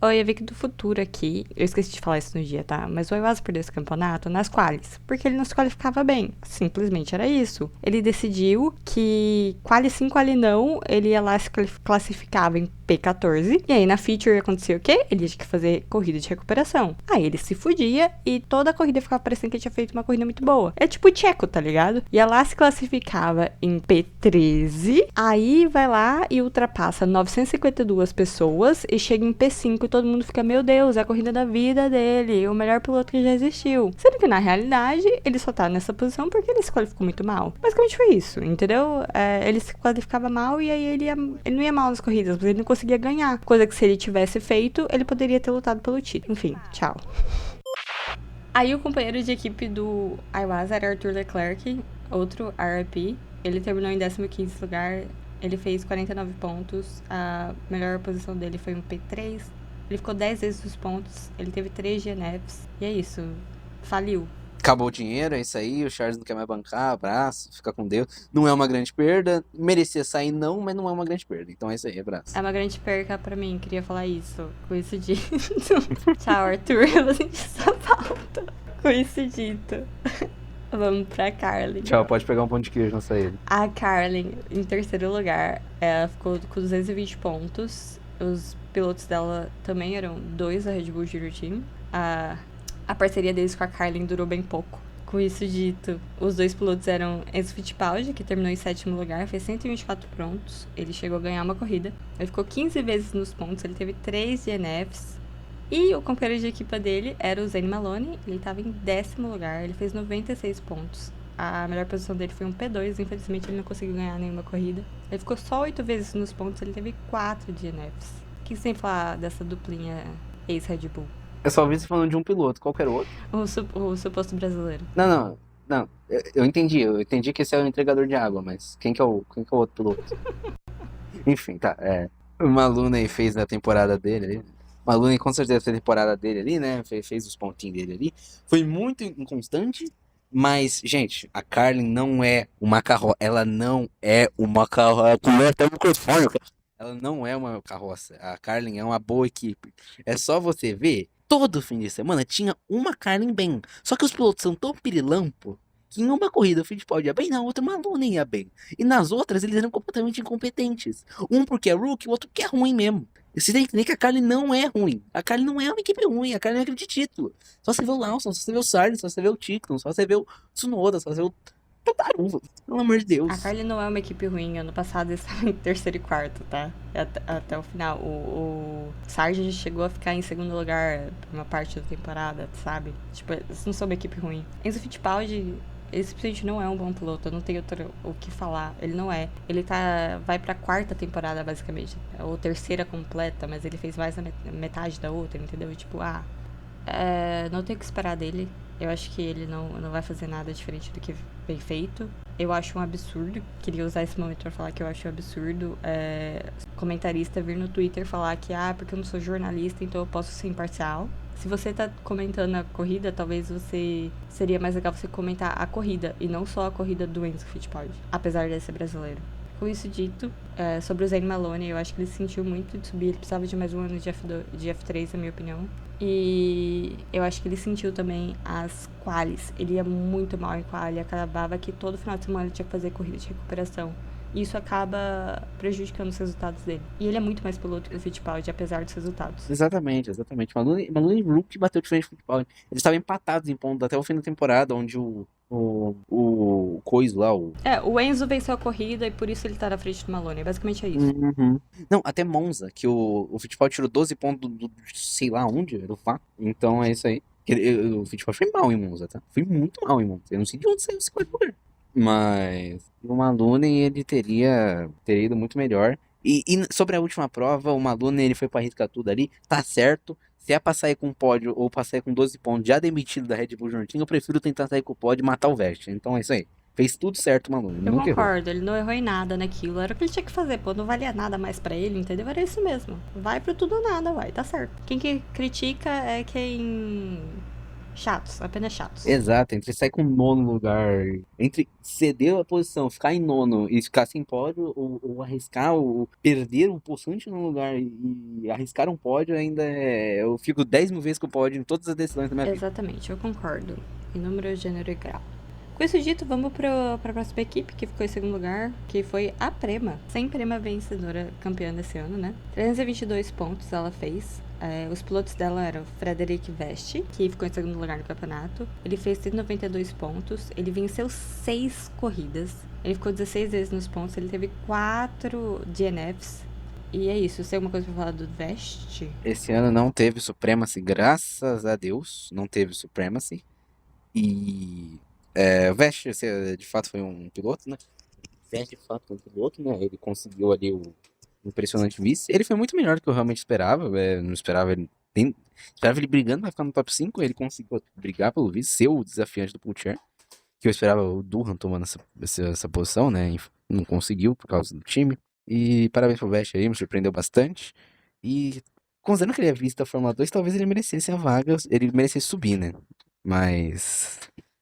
Oi, eu vi que do futuro aqui, eu esqueci de falar isso no dia, tá? Mas o Iwasa perdeu esse campeonato nas qualis, porque ele não se qualificava bem. Simplesmente era isso. Ele decidiu que quali sim, quali não, ele ia lá se classificava em P14. E aí na feature acontecia o quê? Ele tinha que fazer corrida de recuperação. Aí ele se fudia e toda a corrida ficava parecendo que ele tinha feito uma corrida muito boa. É tipo o Checo, tá ligado? Ia lá, se classificava em P13, aí vai lá e ultrapassa 952 pessoas e chega em P5 e todo mundo fica, meu Deus, é a corrida da vida dele, o melhor piloto que já existiu. Sendo que na realidade, ele só tá nessa posição porque ele se qualificou muito mal. Basicamente foi isso, entendeu? Ele se qualificava mal e aí ele não ia mal nas corridas, mas ele não conseguia ganhar. Coisa que se ele tivesse feito, ele poderia ter lutado pelo título. Enfim, tchau. Aí o companheiro de equipe do Iwasa era Arthur Leclerc, outro RIP. Ele terminou em 15º lugar, ele fez 49 pontos, a melhor posição dele foi um P3. Ele ficou 10 vezes os pontos, ele teve 3 GNFs, e é isso, faliu. Acabou o dinheiro, é isso aí, o Charles não quer mais bancar, abraço, fica com Deus. Não é uma grande perda, merecia sair não, mas não é uma grande perda, então é isso aí, abraço. É uma grande perca pra mim, queria falar isso, com isso dito. Tchau, Arthur, eu vou sentir sua falta. Com isso dito. Vamos pra Carlin. Tchau, pode pegar um pão de queijo na saída. A Carlin, em terceiro lugar, ela ficou com 220 pontos. Os pilotos dela também eram 2 da Red Bull Giro Team. A parceria deles com a Carlin durou bem pouco. Com isso dito, os dois pilotos eram Enzo Fittipaldi, que terminou em 7º lugar, fez 124 pontos. Ele chegou a ganhar uma corrida. Ele ficou 15 vezes nos pontos, ele teve 3 DNFs. E o companheiro de equipa dele era o Zane Maloney, ele estava em 10º lugar, ele fez 96 pontos. A melhor posição dele foi um P2, infelizmente ele não conseguiu ganhar nenhuma corrida. Ele ficou só 8 vezes nos pontos, ele teve 4 DNFs. O que você tem que falar dessa duplinha ex-Red Bull? Eu só ouvi você falando de um piloto, qual que era o outro? O suposto brasileiro. Não. Eu entendi que esse é o entregador de água, mas quem que é o outro piloto? Enfim, tá. O Maloney fez a temporada dele ali. O Maloney com certeza fez a temporada dele ali, né? Fez os pontinhos dele ali. Foi muito inconstante, mas, gente, a Carlin não é uma carroça. Ela não é uma carroça. Até o microfone, cara. Ela não é uma carroça. A Carlin é uma boa equipe. É só você ver. Todo fim de semana tinha uma Carlin bem. Só que os pilotos são tão pirilampo que em uma corrida o Fittipaldi ia bem, na outra o Maloney ia bem. E nas outras eles eram completamente incompetentes. Um porque é rookie, o outro porque é ruim mesmo. E você tem que entender que a Carlin não é ruim. A Carlin não é uma equipe ruim. A Carlin é uma equipe de título. Só você vê o Lawson, só você vê o Sargent, só você vê o Tickton, só você vê o Tsunoda, só você vê o Tataruva. Pelo amor de Deus. A Carlin não é uma equipe ruim. Ano passado eles estavam em 3º e 4º, tá? Até o final. O Sargent chegou a ficar em 2º lugar por uma parte da temporada, sabe? Tipo, eles não são uma equipe ruim. Enzo Fittipaldi, ele simplesmente não é um bom piloto. Eu não tenho o que falar. Ele não é. Ele vai pra 4ª temporada, basicamente. Ou 3ª completa, mas ele fez mais da metade da outra, entendeu? Tipo, não tenho o que esperar dele. Eu acho que ele não vai fazer nada diferente do que bem feito. Eu acho um absurdo. Queria usar esse momento pra falar que eu acho um absurdo comentarista vir no Twitter falar que, porque eu não sou jornalista, então eu posso ser imparcial. Se você tá comentando a corrida, talvez seria mais legal você comentar a corrida e não só a corrida do Enzo Fittipaldi, apesar de ser brasileiro. Com isso dito, sobre o Zane Maloney, eu acho que ele sentiu muito de subir, ele precisava de mais um ano de F3, na minha opinião. E eu acho que ele sentiu também as qualis. Ele ia muito mal em quali, acabava que todo final de semana ele tinha que fazer corrida de recuperação. E isso acaba prejudicando os resultados dele. E ele é muito mais piloto que o Fittipaldi, apesar dos resultados. Exatamente. Maloney e Rook bateu de frente com o Fittipaldi. Eles estavam empatados em pontos até o fim da temporada, onde o Coiso lá, o Enzo venceu a corrida e por isso ele tá na frente do Maloney. Basicamente é isso. Uhum. Não, até Monza, que o Fittipaldi tirou 12 pontos do sei lá onde, era o fato. Então é isso aí. O Fittipaldi foi mal em Monza, tá? Foi muito mal em Monza. Eu não sei de onde saiu esse quarto lugar. Mas o Maloney, ele teria ido muito melhor. E sobre a última prova, o Maloney, ele foi pra arriscar tudo ali. Tá certo. Se é pra sair com pódio ou pra sair com 12 pontos já demitido da Red Bull Juntinho, eu prefiro tentar sair com o pódio e matar o Vest. Então é isso aí. Fez tudo certo, Maloney. Eu Nunca errou. concordo, ele não errou em nada naquilo. Era o que ele tinha que fazer, pô. Não valia nada mais pra ele, entendeu? Era isso mesmo. Vai pro tudo ou nada, vai. Tá certo. Quem que critica é quem... chatos, apenas chatos. Exato, entre sair com o 9º lugar, entre ceder a posição, ficar em 9º e ficar sem pódio, ou arriscar, ou perder o possante no lugar e arriscar um pódio, ainda eu fico 10 mil vezes com o pódio em todas as decisões da minha vida. Exatamente, eu concordo. Em número, gênero e grau. Com isso dito, vamos pra próxima equipe, que ficou em 2º lugar, que foi a Prema. Sem Prema vencedora campeã desse ano, né? 322 pontos ela fez. Os pilotos dela eram Frederic Vest, que ficou em 2º lugar no campeonato. Ele fez 192 pontos. Ele venceu 6 corridas. Ele ficou 16 vezes nos pontos. Ele teve 4 DNFs. E é isso. Você tem alguma coisa pra falar do Vest? Esse ano não teve Supremacy, graças a Deus. Não teve Supremacy. E o Vest, de fato, foi um piloto, né? Vest, de fato, foi um piloto, né? Ele conseguiu ali o impressionante vice. Ele foi muito melhor do que eu realmente esperava. Não esperava ele. Esperava ele brigando pra ficar no top 5. Ele conseguiu brigar pelo vice, ser o desafiante do Poulter. Que eu esperava o Durham tomando essa posição, né? Não conseguiu por causa do time. E parabéns pro Vest aí, me surpreendeu bastante. E considerando que ele é vice da Fórmula 2, talvez ele merecesse a vaga. Ele merecesse subir, né? Mas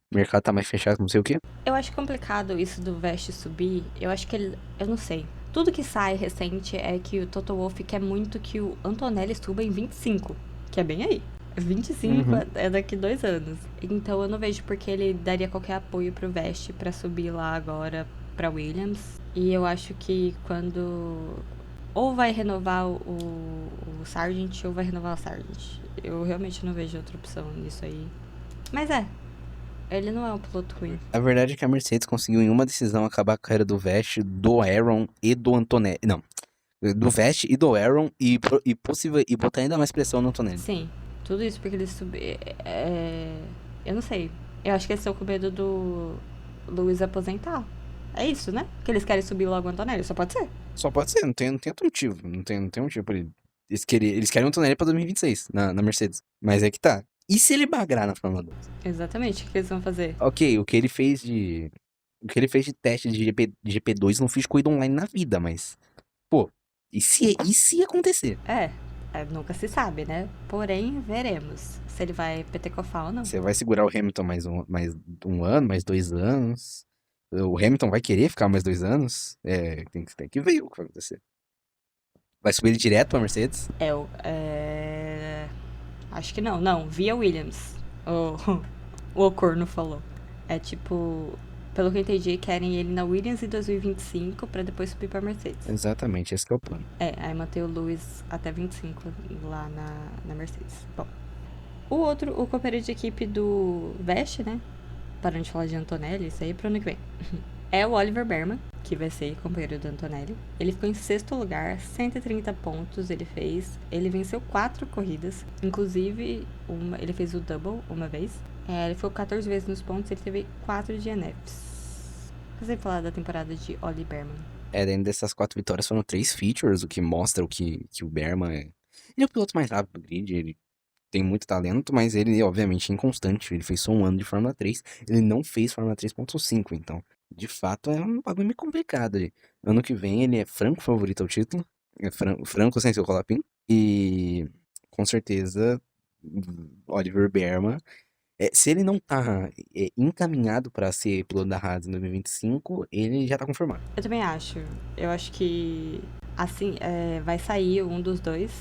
o mercado tá mais fechado, não sei o quê. Eu acho complicado isso do Vest subir. Eu acho que ele... Eu não sei. Tudo que sai recente é que o Toto Wolff quer muito que o Antonelli suba em 25, que é bem aí. 25 é daqui 2 anos. Então eu não vejo porque ele daria qualquer apoio pro Vest pra subir lá agora pra Williams. E eu acho que quando... ou vai renovar o Sargent ou vai renovar o Sargent. Eu realmente não vejo outra opção nisso aí. Mas Ele não é um piloto ruim. A verdade é que a Mercedes conseguiu em uma decisão acabar a carreira do Vettel, do Aaron e do Antonelli. Não, do Vettel e do Aaron e botar ainda mais pressão no Antonelli. Sim, tudo isso porque eles subiram. Eu não sei. Eu acho que eles estão com medo do Lewis aposentar. É isso, né? Que eles querem subir logo o Antonelli, só pode ser. Só pode ser, não tem outro motivo. Não tem motivo pra ele. Eles querem o Antonelli pra 2026 na Mercedes. Mas é que tá. E se ele bagrar na Fórmula 2? Exatamente, o que eles vão fazer? Ok, o que ele fez de teste de GP2 não fiz corrida online na vida, mas. Pô, e se acontecer? Nunca se sabe, né? Porém, veremos se ele vai petecofar ou não. Você vai segurar o Hamilton mais um ano, mais 2 anos? O Hamilton vai querer ficar mais 2 anos? Tem que ver o que vai acontecer. Vai subir ele direto pra Mercedes? Acho que não. Não, via Williams. O Ocorno falou. É tipo, pelo que eu entendi, querem ele na Williams em 2025 pra depois subir pra Mercedes. Exatamente, esse que é o plano. Aí manter o Lewis até 25 lá na Mercedes. Bom, o companheiro de equipe do Veste, né? Parando de falar de Antonelli, isso aí pro ano que vem. É o Oliver Berman, que vai ser companheiro do Antonelli. Ele ficou em 6º lugar, 130 pontos ele fez. Ele venceu 4 corridas, inclusive ele fez o double uma vez. Ele ficou 14 vezes nos pontos, ele teve 4 DNFs. Você falar da temporada de Oli Berman? Dentro dessas 4 vitórias foram 3 features, o que mostra que o Berman é... Ele é o piloto mais rápido do grid, ele tem muito talento, mas ele, obviamente, é inconstante. Ele fez só um ano de Fórmula 3, ele não fez Fórmula 3.5, então, de fato, é um bagulho meio complicado. Ano que vem, ele é franco favorito ao título, é franco sem seu colapim, e, com certeza, Oliver Berman, se ele não tá encaminhado pra ser piloto da Haas em 2025, ele já tá confirmado. Eu também acho. Eu acho que, assim, vai sair um dos dois,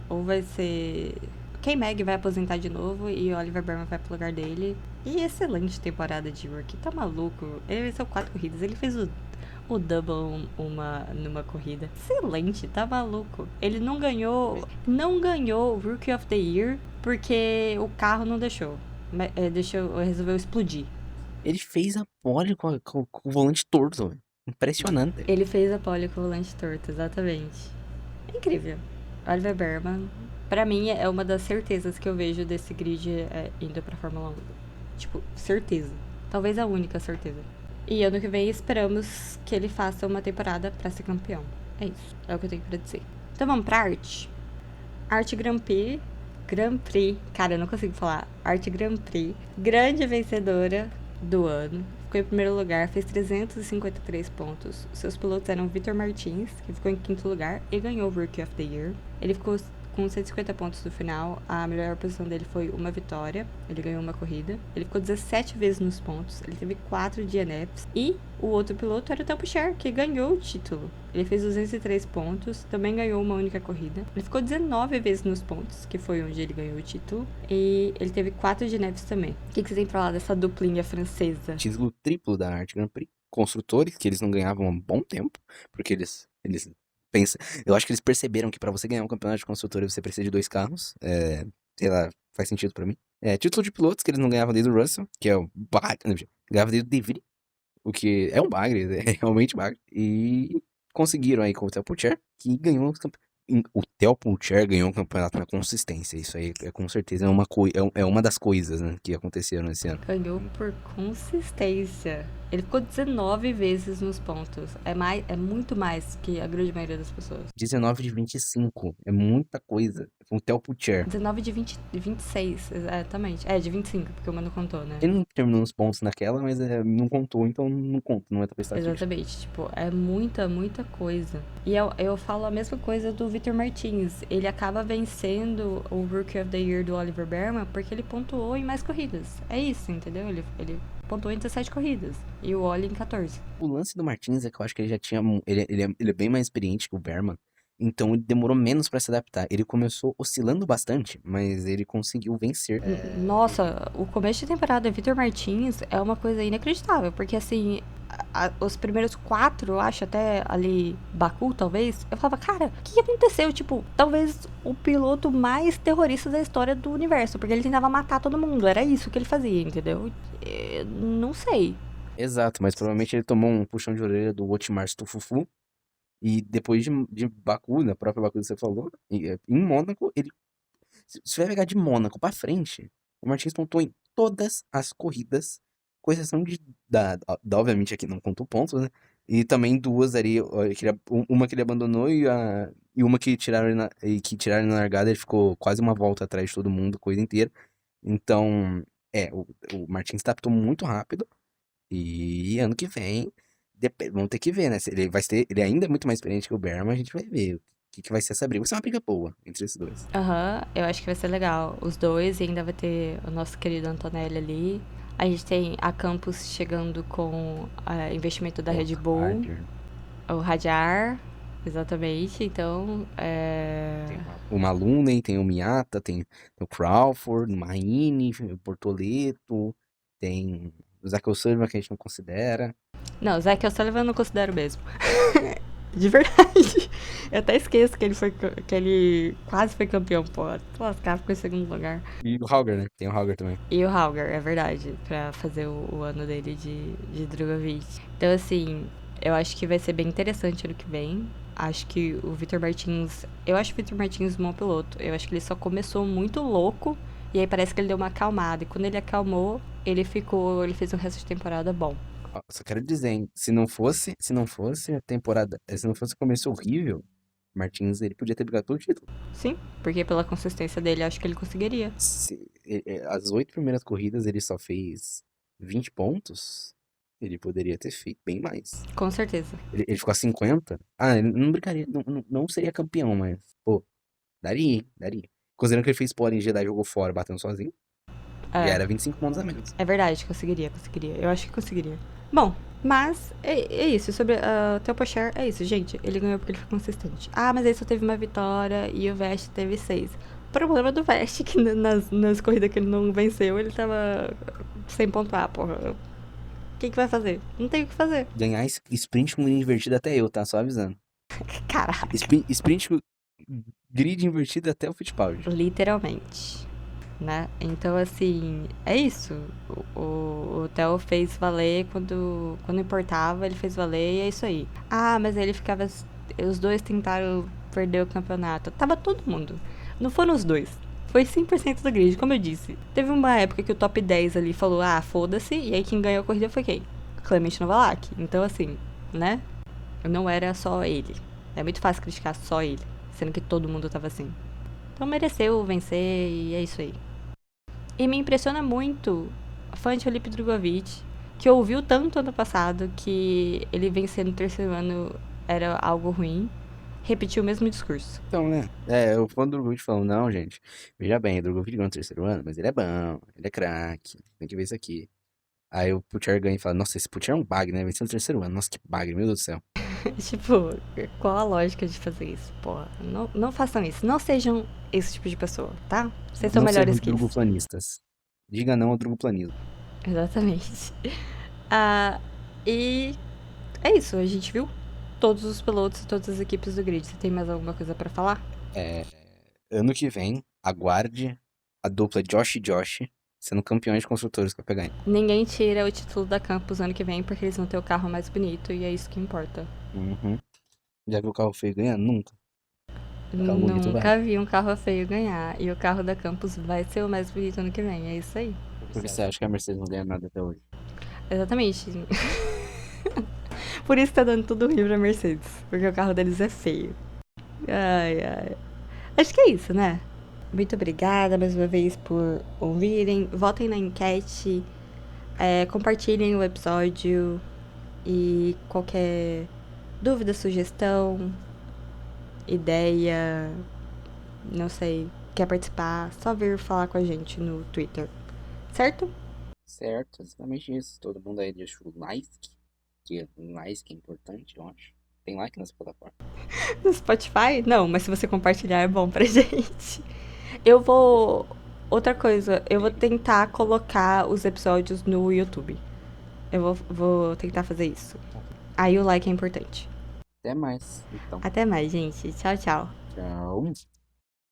ou vai ser... K-Mag vai aposentar de novo e o Oliver Berman vai pro lugar dele. E excelente temporada de rookie, tá maluco? Ele venceu 4 corridas, ele fez o double numa corrida. Excelente, tá maluco? Ele não ganhou o Rookie of the Year porque o carro não deixou. Resolveu explodir. Ele fez a pole com o volante torto, velho. Impressionante. Ele fez a pole com o volante torto, exatamente. É incrível. Oliver Berman, pra mim, é uma das certezas que eu vejo desse grid indo pra Fórmula 1. Tipo, certeza. Talvez a única certeza. E ano que vem esperamos que ele faça uma temporada pra ser campeão. É isso. É o que eu tenho pra dizer. Então vamos pra Arte. Arte Grand Prix. Cara, eu não consigo falar. Arte Grand Prix. Grande vencedora do ano. Ficou em primeiro lugar, fez 353 pontos. Seus pilotos eram Vitor Martins, que ficou em 5º lugar e ganhou o Rookie of the Year. Ele ficou com 150 pontos no final. A melhor posição dele foi uma vitória. Ele ganhou uma corrida. Ele ficou 17 vezes nos pontos. Ele teve 4 DNFs. E o outro piloto era o Tom Pitcher, que ganhou o título. Ele fez 203 pontos. Também ganhou uma única corrida. Ele ficou 19 vezes nos pontos, que foi onde ele ganhou o título. E ele teve 4 DNFs também. O que você tem pra falar dessa duplinha francesa? Título triplo da Arte Grand Prix. Construtores, que eles não ganhavam há um bom tempo. Porque eles eu acho que eles perceberam que pra você ganhar um campeonato de construtores você precisa de 2 carros. Sei lá, faz sentido pra mim. Título de pilotos que eles não ganhavam desde o Russell, que é o Bagre. Ganhava desde o De Vries, o que é um Bagre, é realmente Bagre. E conseguiram aí com o Theo Pourchaire, que ganhou os campeonatos. O Theo Pourchaire ganhou um campeonato na consistência. Isso aí com certeza é uma das coisas, né, que aconteceram esse ano. Ganhou por consistência. Ele ficou 19 vezes nos pontos. É muito mais que a grande maioria das pessoas. 19 de 25. É muita coisa. O Theo Pourchaire. 19 de 26, exatamente. De 25, porque o mano contou, né? Ele não terminou nos pontos naquela, mas não contou, então não conta, não entra pra estatística. Exatamente, tipo, é muita coisa. E eu falo a mesma coisa do Vitor Martins. Ele acaba vencendo o Rookie of the Year do Oliver Berman porque ele pontuou em mais corridas. É isso, entendeu? Ele pontuou em 17 corridas. E o Oli em 14. O lance do Martins é que eu acho que ele já tinha... Ele é bem mais experiente que o Berman. Então ele demorou menos pra se adaptar. Ele começou oscilando bastante, mas ele conseguiu vencer. Nossa, o começo de temporada do Vitor Martins é uma coisa inacreditável, porque assim, os primeiros 4, eu acho, até ali, Baku, talvez, eu falava, cara, o que aconteceu? Tipo, talvez o piloto mais terrorista da história do universo, porque ele tentava matar todo mundo, era isso que ele fazia, entendeu? Não sei. Exato, mas provavelmente ele tomou um puxão de orelha do Otmar Stufufu. E depois de Baku, na própria Baku que você falou, em Mônaco, ele. Se você vai pegar de Mônaco pra frente, o Martins pontuou em todas as corridas, com exceção obviamente aqui não contou pontos, né? E também duas ali, uma que ele abandonou e uma que tiraram na largada, ele ficou quase uma volta atrás de todo mundo, a corrida inteira. Então, o Martins adaptou muito rápido. E ano que vem, vamos ter que ver, né? Se ele ainda é muito mais experiente que o Berman, a gente vai ver o que vai ser essa briga. Vai ser uma briga boa entre esses dois. Aham, eu acho que vai ser legal. Os dois, e ainda vai ter o nosso querido Antonelli ali. A gente tem a Campos chegando com investimento da Red Bull. O Hadjar, exatamente. Então, Tem o Malunen, tem o Miata, tem o Crawford, o Marini, o Bortoleto, tem o Zach O'Sullivan, que a gente não considera. Não, o Zach O'Sullivan eu não considero mesmo. De verdade. Eu até esqueço que ele quase foi campeão, pô. Lascar, ficou em segundo lugar. E o Hauger, né? Tem o Hauger também. E o Hauger, é verdade, pra fazer o ano dele de Drogovic. Então, assim, eu acho que vai ser bem interessante ano que vem. Acho que o Vitor Martins... Eu acho o Vitor Martins um bom piloto. Eu acho que ele só começou muito louco. E aí parece que ele deu uma acalmada. E quando ele acalmou, ele fez um resto de temporada bom. Só quero dizer, hein? Se não fosse a temporada... Se não fosse o começo horrível, Martins, ele podia ter brigado pelo título. Sim, porque pela consistência dele, acho que ele conseguiria. As 8 primeiras corridas ele só fez 20 pontos. Ele poderia ter feito bem mais. Com certeza. Ele ficou a 50. Ele não brincaria, não seria campeão, mas, pô, daria. Considerando que ele fez pole em Jeddah e jogou fora, batendo sozinho, já era 25 pontos a menos. É verdade, conseguiria. Eu acho que conseguiria. Bom, mas é isso. Sobre o Theo Pocher, é isso, gente. Ele ganhou porque ele foi consistente. Mas ele só teve uma vitória e o Vest teve 6. O problema do Vest é que nas corridas que ele não venceu, ele tava sem pontuar, porra. O que vai fazer? Não tem o que fazer. Ganhar sprint com grid invertido até eu, tá? Só avisando. Caraca. Sprint com grid invertido até o Fittipaldi. Literalmente. Né? Então, assim, é isso. O Theo fez valer quando importava, ele fez valer e é isso aí. Mas ele ficava... Os dois tentaram perder o campeonato. Tava todo mundo. Não foram os dois. Foi 100% do grid, como eu disse. Teve uma época que o top 10 ali falou, foda-se, e aí quem ganhou a corrida foi quem? Clement Novalak. Então, assim, né? Não era só ele. É muito fácil criticar só ele, sendo que todo mundo tava assim. Então mereceu vencer e é isso aí. E me impressiona muito a fã de Felipe Drogovic, que ouviu tanto ano passado que ele vencer no terceiro ano era algo ruim. Repetiu o mesmo discurso. Então, né? O fã do Drogovic falou, não, gente, veja bem, o Drogovic ganhou no terceiro ano, mas ele é bom, ele é craque, tem que ver isso aqui. Aí o Pucher ganha e fala, nossa, esse Pucher é um bagre, né? Venceu no terceiro ano, nossa, que bagre, meu Deus do céu. Tipo, qual a lógica de fazer isso? Porra, não façam isso. Não sejam esse tipo de pessoa, tá? Vocês são melhores que isso. Drogoplanistas. Diga não ao drogoplanismo. Exatamente. E é isso, a gente viu todos os pilotos e todas as equipes do grid. Você tem mais alguma coisa pra falar? Ano que vem, aguarde a dupla Josh e Josh sendo campeões de construtores com a PHM. Ninguém tira o título da Campos ano que vem porque eles vão ter o carro mais bonito e é isso que importa. Uhum. Já viu o carro feio ganhar? Nunca. Nunca vi um carro feio ganhar. E o carro da Campos vai ser o mais bonito ano que vem. É isso aí. Por que você acha que a Mercedes não ganha nada até hoje? Exatamente. Por isso tá dando tudo ruim pra Mercedes. Porque o carro deles é feio. Ai. Acho que é isso, né? Muito obrigada mais uma vez por ouvirem. Votem na enquete. Compartilhem o episódio. E qualquer dúvida, sugestão, ideia, não sei, quer participar, só vir falar com a gente no Twitter. Certo? Certo, exatamente isso. Todo mundo aí deixa o like, que é importante, eu acho. Tem like nessa plataforma? No Spotify? Não, mas se você compartilhar é bom pra gente. Outra coisa, eu vou tentar colocar os episódios no YouTube. Eu vou tentar fazer isso. Aí o like é importante. Até mais, então. Até mais, gente. Tchau, tchau. Tchau.